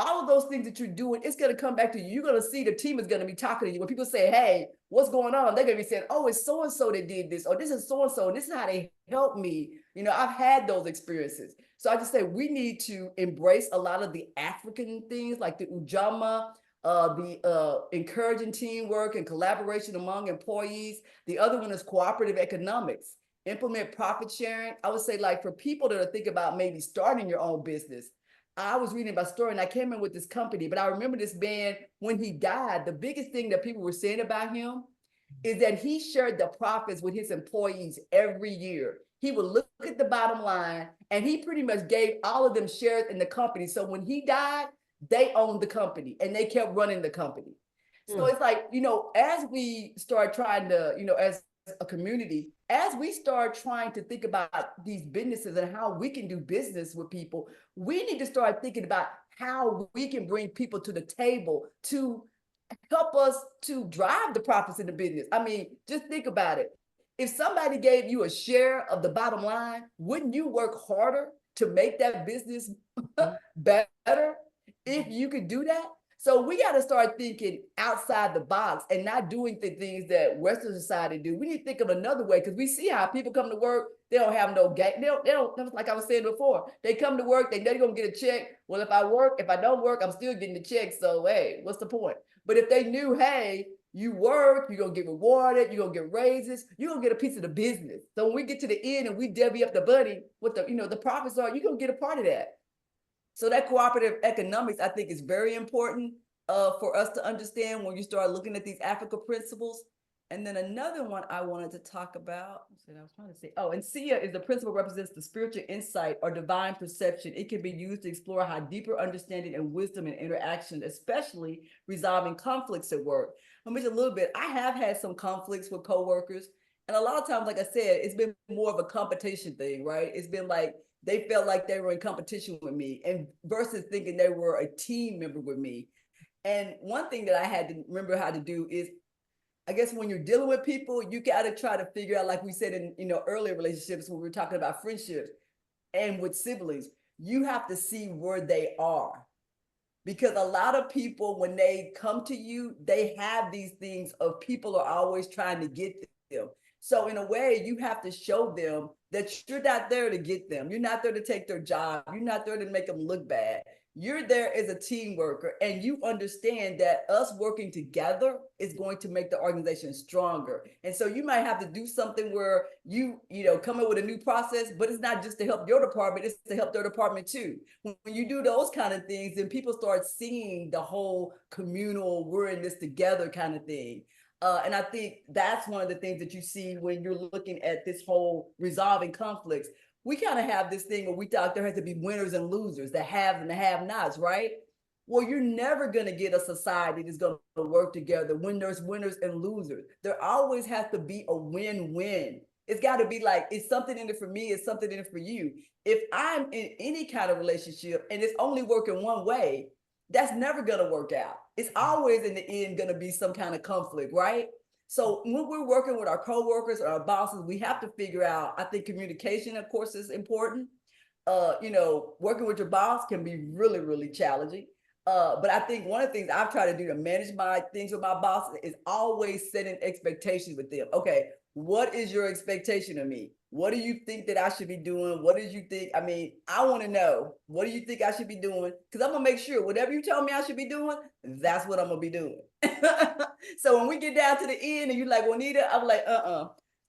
all of those things that you're doing, it's going to come back to you. You're going to see the team is going to be talking to you. When people say, hey, what's going on? They're going to be saying, oh, it's so-and-so that did this, or this is so-and-so, and this is how they helped me. You know, I've had those experiences. So I just say we need to embrace a lot of the African things like the Ujamaa, the encouraging teamwork and collaboration among employees. The other one is cooperative economics. Implement profit sharing. I would say, like, for people that are thinking about maybe starting your own business, I was reading about a story and I came in with this company, but I remember this man, when he died, the biggest thing that people were saying about him is that he shared the profits with his employees every year. He would look at the bottom line and he pretty much gave all of them shares in the company. So when he died, they owned the company and they kept running the company. So it's like, you know, as we start trying to, you know, as a community, as we start trying to think about these businesses and how we can do business with people, we need to start thinking about how we can bring people to the table to help us to drive the profits in the business. I mean, just think about it. If somebody gave you a share of the bottom line, wouldn't you work harder to make that business better if you could do that? So we got to start thinking outside the box and not doing the things that Western society do. We need to think of another way, because we see how people come to work. They don't have no gate. They don't, like I was saying before, they come to work, they know they're going to get a check. Well, if I work, if I don't work, I'm still getting the check. So, hey, what's the point? But if they knew, hey, you work, you're going to get rewarded, you're going to get raises, you're going to get a piece of the business. So when we get to the end and we divvy up the money, what the, you know, the profits are, you're going to get a part of that. So that cooperative economics, I think, is very important for us to understand when you start looking at these Africa principles. And then another one I wanted to talk about, I was trying to say, oh, and Sia is the principle represents the spiritual insight or divine perception. It can be used to explore how deeper understanding and wisdom and interaction, especially resolving conflicts at work. I'll mention a little bit. I have had some conflicts with coworkers. And a lot of times, like I said, it's been more of a competition thing, right? It's been like, they felt like they were in competition with me, and versus thinking they were a team member with me. And one thing that I had to remember how to do is, I guess when you're dealing with people, you got to try to figure out, like we said in, you know, earlier relationships when we were talking about friendships and with siblings, you have to see where they are. Because a lot of people, when they come to you, they have these things of people are always trying to get them. So in a way, you have to show them that you're not there to get them. You're not there to take their job. You're not there to make them look bad. You're there as a team worker, and you understand that us working together is going to make the organization stronger. And so you might have to do something where you know, come up with a new process, but it's not just to help your department, it's to help their department too. When you do those kind of things, then people start seeing the whole communal, we're in this together kind of thing. And I think that's one of the things that you see when you're looking at this whole resolving conflicts. We kind of have this thing where we thought there has to be winners and losers, the haves and the have-nots, right? Well, you're never going to get a society that's going to work together when there's winners and losers. There always has to be a win-win. It's got to be like, it's something in it for me, it's something in it for you. If I'm in any kind of relationship and it's only working one way, that's never going to work out. It's always in the end going to be some kind of conflict, right? So when we're working with our coworkers or our bosses, we have to figure out, I think communication, of course, is important. You know, working with your boss can be really, really challenging. But I think one of the things I've tried to do to manage my things with my boss is always setting expectations with them. Okay, what is your expectation of me? What do you think that I should be doing? What did you think? I mean, I want to know, what do you think I should be doing? Because I'm going to make sure whatever you tell me I should be doing, that's what I'm going to be doing. So when we get down to the end and you're like, Juanita, I'm like,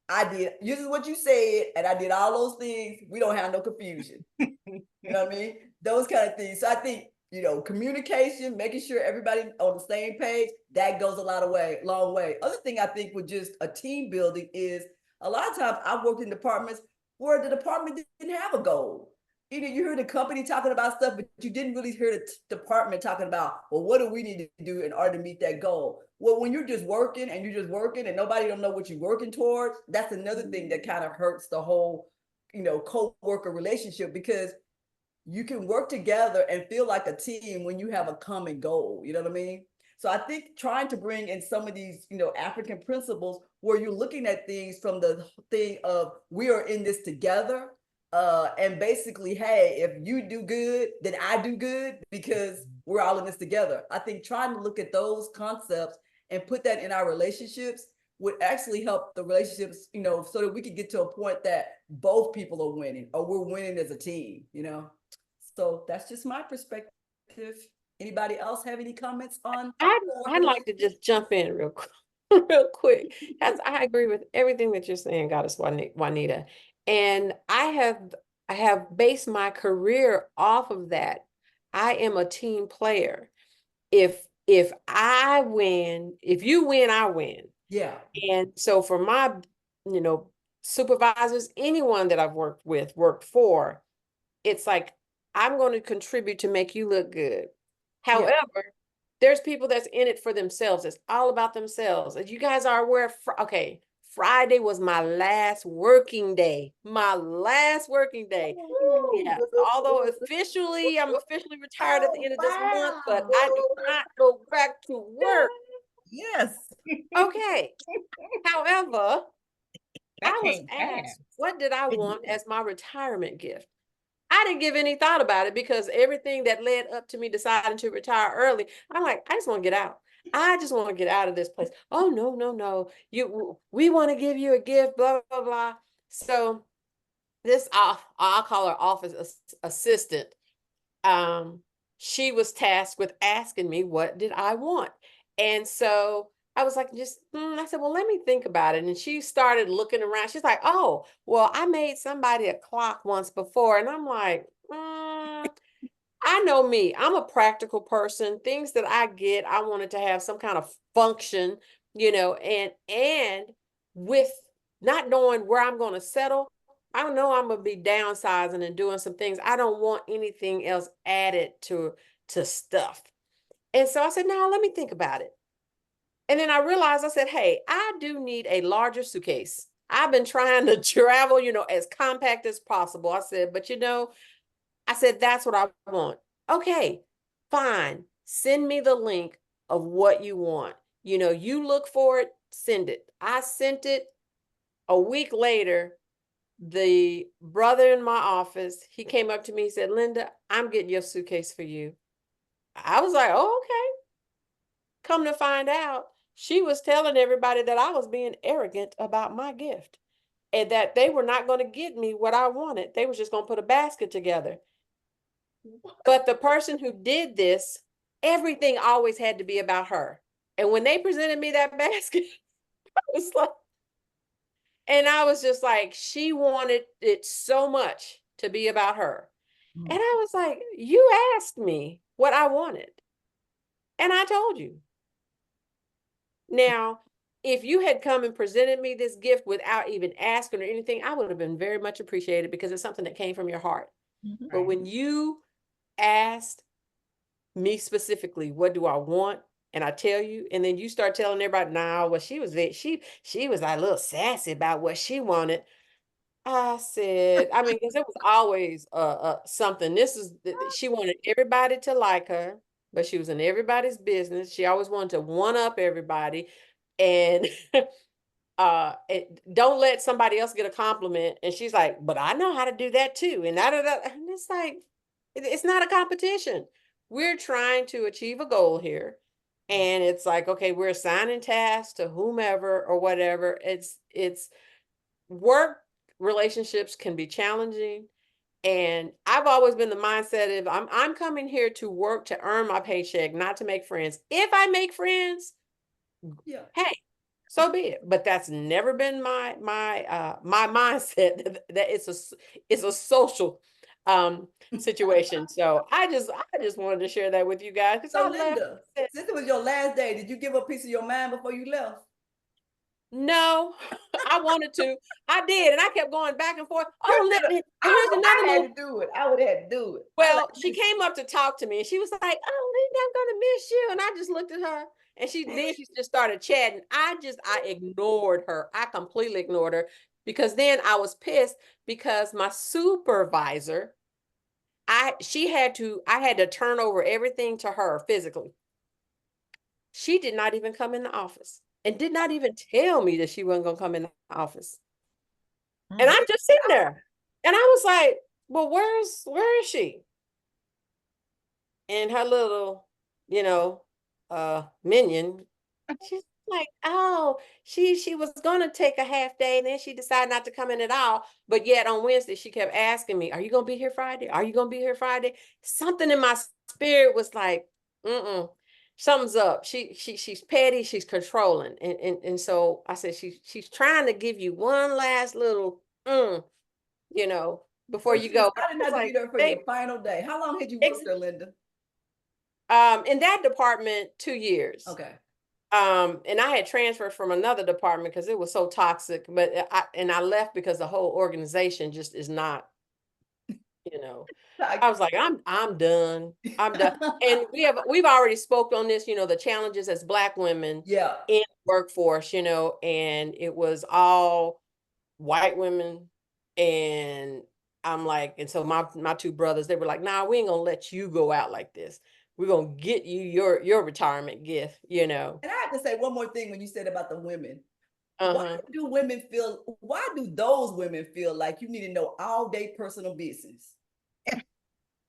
I did. This is what you said. And I did all those things. We don't have no confusion. You know what I mean? Those kind of things. So I think, you know, communication, making sure everybody on the same page, that goes a long way. Other thing I think with just a team building is, a lot of times I've worked in departments where the department didn't have a goal. You know, you heard the company talking about stuff, but you didn't really hear the department talking about, well, what do we need to do in order to meet that goal? Well, when you're just working and nobody don't know what you're working towards, that's another thing that kind of hurts the whole, you know, co-worker relationship, because you can work together and feel like a team when you have a common goal. You know what I mean? So I think trying to bring in some of these, you know, African principles where you're looking at things from the thing of we are in this together, And basically, hey, if you do good, then I do good because we're all in this together. I think trying to look at those concepts and put that in our relationships would actually help the relationships, so that we could get to a point that both people are winning or we're winning as a team. So that's just my perspective. Anybody else have any comments on? I'd like to just jump in real quick, real quick, as I agree with everything that you're saying, Goddess Juanita. And I have based my career off of that. I am a team player. If I win, if you win, I win. Yeah. And so for my, supervisors, anyone that I've worked for, it's like, I'm going to contribute to make you look good. However, there's people that's in it for themselves. It's all about themselves. As you guys are aware, Friday was my last working day. My last working day. Yeah. Although I'm officially retired at the end of this month, but I do not go back to work. Yes. Okay. However, That I was came fast. asked, what did I want as my retirement gift? I didn't give any thought about it because everything that led up to me deciding to retire early, I'm like, I just want to get out. I just want to get out of this place. Oh, no. We want to give you a gift, blah, blah, blah. So this, I'll call her office assistant. She was tasked with asking me, what did I want? And so I was like, I said, well, let me think about it. And she started looking around. She's like, oh, well, I made somebody a clock once before. And I'm like, I know me. I'm a practical person. Things that I get, I wanted to have some kind of function, and with not knowing where I'm going to settle, I know I'm going to be downsizing and doing some things. I don't want anything else added to stuff. And so I said, no, let me think about it. And then I realized, I said, hey, I do need a larger suitcase. I've been trying to travel, as compact as possible. I said, but I said, that's what I want. Okay, fine. Send me the link of what you want. You look for it, send it. I sent it. A week later, the brother in my office, he came up to me, he said, Linda, I'm getting your suitcase for you. I was like, oh, okay. Come to find out, she was telling everybody that I was being arrogant about my gift and that they were not going to get me what I wanted. They was just going to put a basket together. But the person who did this, everything always had to be about her. And when they presented me that basket, I was like, and I was just like, she wanted it so much to be about her. And I was like, you asked me what I wanted. And I told you. Now, if you had come and presented me this gift without even asking or anything, I would have been very much appreciated because it's something that came from your heart. Mm-hmm. But when you asked me specifically, what do I want? And I tell you, and then you start telling everybody, nah, well, she was a little sassy about what she wanted. I said, because it was always something. She wanted everybody to like her, but she was in everybody's business. She always wanted to one up everybody. And don't let somebody else get a compliment. And she's like, but I know how to do that too. And and it's like, it's not a competition. We're trying to achieve a goal here. And it's like, okay, we're assigning tasks to whomever or whatever. It's work relationships can be challenging. And I've always been the mindset of I'm coming here to work to earn my paycheck, not to make friends. If I make friends, hey, so be it. But that's never been my mindset that it's a social situation. So I just wanted to share that with you guys. So Linda, since it was your last day, did you give a piece of your mind before you left? No, I wanted to. I did, and I kept going back and forth. Oh, here's another I had to do it. I would have to do it. Well, she came up to talk to me, and she was like, "Oh, Linda, I'm gonna miss you." And I just looked at her, and she just started chatting. I ignored her. I completely ignored her because then I was pissed because my supervisor, I had to turn over everything to her physically. She did not even come in the office and did not even tell me that she wasn't going to come in the office. And I'm just sitting there. And I was like, well, where is she? And her little, you know, minion, she's like, oh, she was gonna take a half day and then she decided not to come in at all. But yet on Wednesday, she kept asking me, are you gonna be here Friday? Are you gonna be here Friday? Something in my spirit was like, mm-mm, something's up. She's petty, she's controlling. And so I said, she's trying to give you one last little you know, before So you she go. But I decided was not to be like, there for babe, your final day. How long had you ex- worked there, Linda? in that department, 2 years. Okay. And I had transferred from another department because it was so toxic, but I left because the whole organization just is not, you know, I was like, I'm done. I'm done. And we've already spoke on this, the challenges as Black women Yeah. in the workforce, and it was all white women. And I'm like, and so my two brothers, they were like, nah, we ain't gonna let you go out like this. We're gonna get you your retirement gift, And I have to say one more thing when you said about the women. Uh-huh. Why do those women feel like you need to know all their personal business?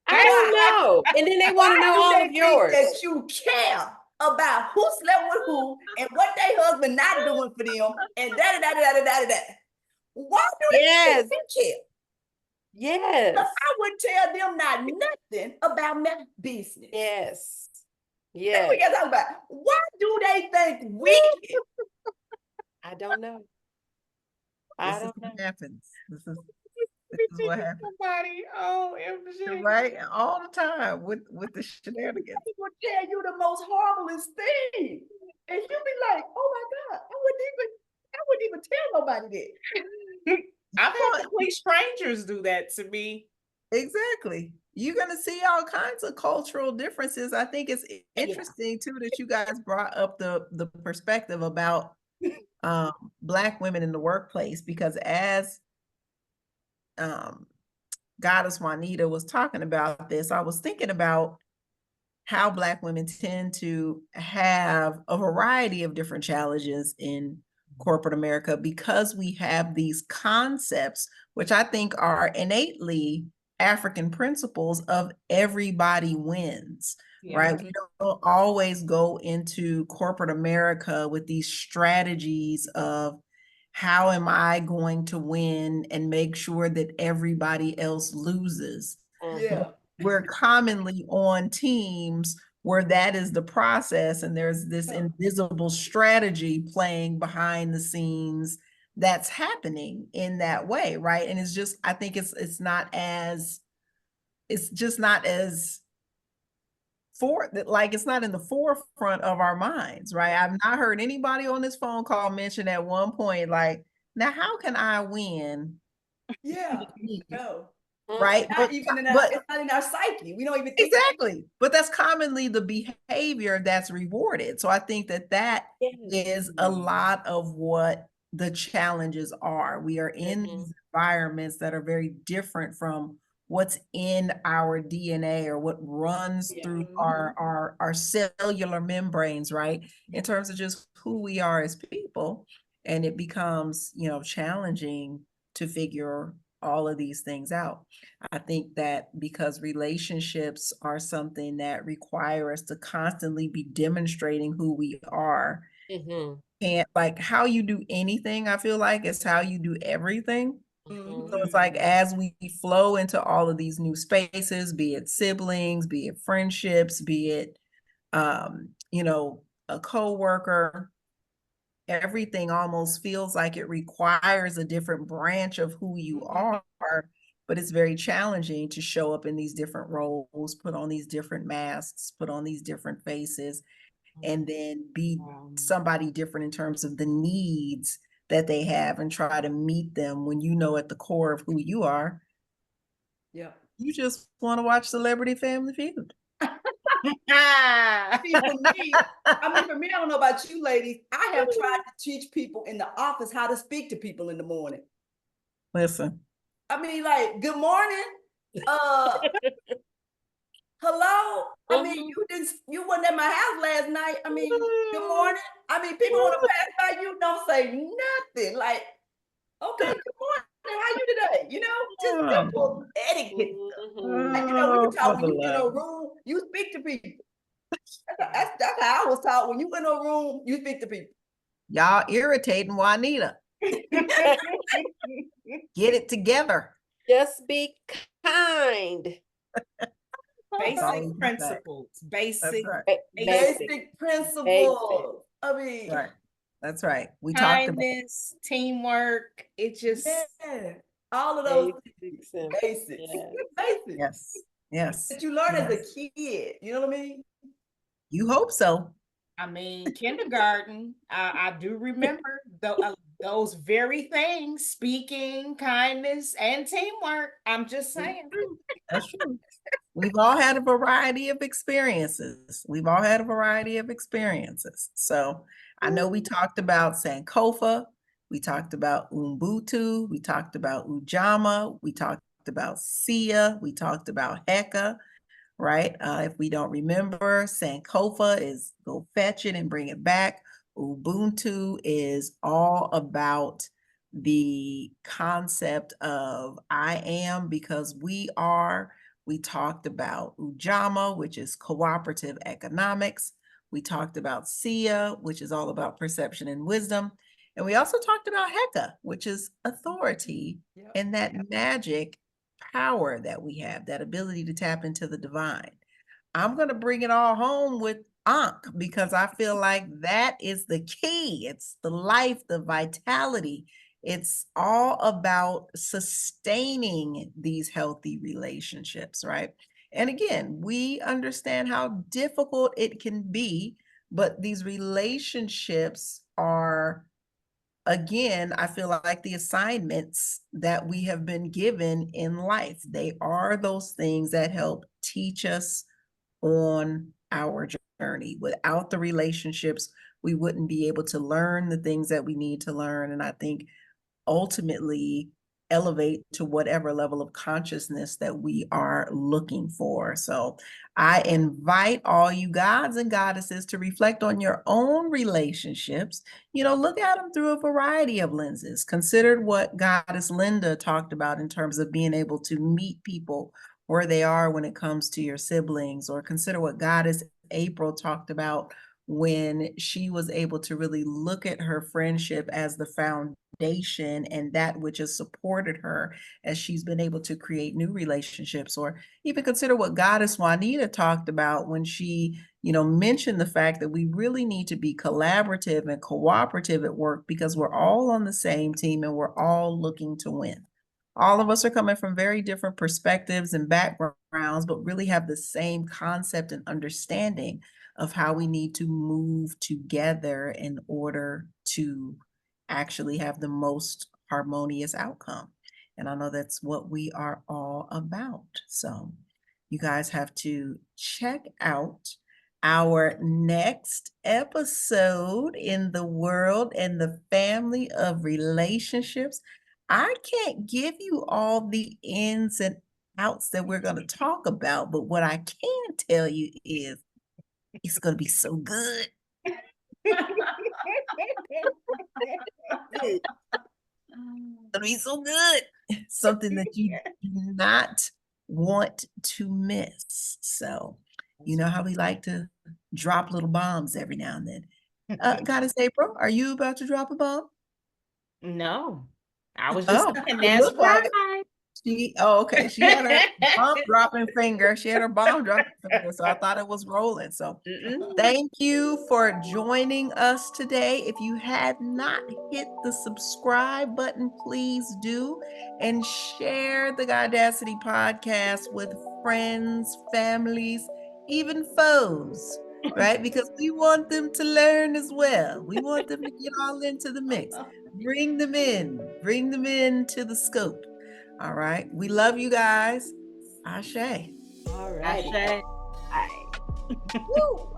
I don't know. And then they want to know all of Think yours. that you care about who slept with who and what their husband not doing for them and da da da da da da da? Why do they Yes. think they care? Yes. I would tell them not nothing about my business. Yes. That's Yes. what we talk about. Why do they think we care? I don't know. I don't know. What happens. This is what happens. Somebody, OMG. Right? All the time with the shenanigans. People tell you the most horriblest thing. And you be like, oh my God, I wouldn't even tell nobody that. I've had complete strangers do that to me. Exactly. You're going to see all kinds of cultural differences. I think it's interesting too that you guys brought up the perspective about Black women in the workplace, because as Goddess Juanita was talking about this, I was thinking about how Black women tend to have a variety of different challenges in corporate America because we have these concepts, which I think are innately African principles of everybody wins, right? We don't always go into corporate America with these strategies of how am I going to win and make sure that everybody else loses. Yeah. We're commonly on teams where that is the process, and there's this invisible strategy playing behind the scenes that's happening in that way, right? And it's just, I think it's just not as it's not in the forefront of our minds, right? I've not heard anybody on this phone call mention at one point, like, now how can I win? Yeah. No. Right. It's not in our psyche. We don't even think exactly. But that's commonly the behavior that's rewarded. So I think that is a lot of what the challenges are. We are in these environments that are very different from what's in our DNA or what runs through our cellular membranes, right? In terms of just who we are as people. And it becomes, challenging to figure all of these things out. I think that because relationships are something that require us to constantly be demonstrating who we are. And like how you do anything, I feel like it's how you do everything. So it's like as we flow into all of these new spaces, be it siblings, be it friendships, be it a coworker, everything almost feels like it requires a different branch of who you are, but it's very challenging to show up in these different roles, put on these different masks, put on these different faces, and then be somebody different in terms of the needs that they have and try to meet them when you know at the core of who you are. Yeah. You just want to watch Celebrity Family Feud. For me, I don't know about you ladies. I have tried to teach people in the office how to speak to people in the morning. Listen. I mean, like, good morning. Hello. I mean, you wasn't at my house last night. I mean, good morning. I mean, people want to pass by you, don't say nothing. Like, okay, good morning. How you today? You know, just simple etiquette stuff. Like, you know, when you talk, when you in a room, you speak to people. That's how I was taught. When you in a room, you speak to people. Y'all irritating Juanita. Get it together. Just be kind. Basic principles. Basic, right. Basic principles. I mean, Right. That's right. We talked about kindness, teamwork. It just all of those Basics. basics. Yeah. Basics. yes. Yes. That you learn yes. as a kid. You know what I mean? You hope so. I mean, kindergarten. I do remember those very things: speaking, kindness, and teamwork. I'm just saying. That's true. We've all had a variety of experiences. We've all had a variety of experiences. So I know we talked about Sankofa, we talked about Ubuntu, we talked about Ujamaa, we talked about Sia, we talked about Heka, right? If we don't remember, Sankofa is go fetch it and bring it back. Ubuntu is all about the concept of I am because we are. We talked about Ujamaa, which is cooperative economics. We talked about Sia, which is all about perception and wisdom. And we also talked about Heka, which is authority and that magic power that we have, that ability to tap into the divine. I'm going to bring it all home with Ankh because I feel like that is the key. It's the life, the vitality. It's all about sustaining these healthy relationships, right? And again, we understand how difficult it can be, but these relationships are, again, I feel like the assignments that we have been given in life. They are those things that help teach us on our journey. Without the relationships, we wouldn't be able to learn the things that we need to learn. And I think ultimately elevate to whatever level of consciousness that we are looking for. So I invite all you gods and goddesses to reflect on your own relationships. You know, look at them through a variety of lenses. Consider what Goddess Linda talked about in terms of being able to meet people where they are when it comes to your siblings, or consider what Goddess April talked about when she was able to really look at her friendship as the foundation and that which has supported her as she's been able to create new relationships. Or even consider what Goddess Juanita talked about when she, you know, mentioned the fact that we really need to be collaborative and cooperative at work because we're all on the same team and we're all looking to win. All of us are coming from very different perspectives and backgrounds, but really have the same concept and understanding of how we need to move together in order to actually have the most harmonious outcome. And I know that's what we are all about. So you guys have to check out our next episode in the world and the family of relationships. I can't give you all the ins and outs that we're going to talk about, but what I can tell you is it's going to be so good. It's going to be so good. Something that you do not want to miss. So, you know how we like to drop little bombs every now and then. Goddess April, are you about to drop a bomb? No, I was just saying it that's looked like right. okay. She had her bomb dropping finger. She had her bomb dropping finger. So I thought it was rolling. So thank you for joining us today. If you had not hit the subscribe button, please do. And share the Goddess-ity podcast with friends, families, even foes, right? Because we want them to learn as well. We want them to get all into the mix. Bring them in to the scope. All right. We love you guys. Ashe. All right. Ashe. Woo.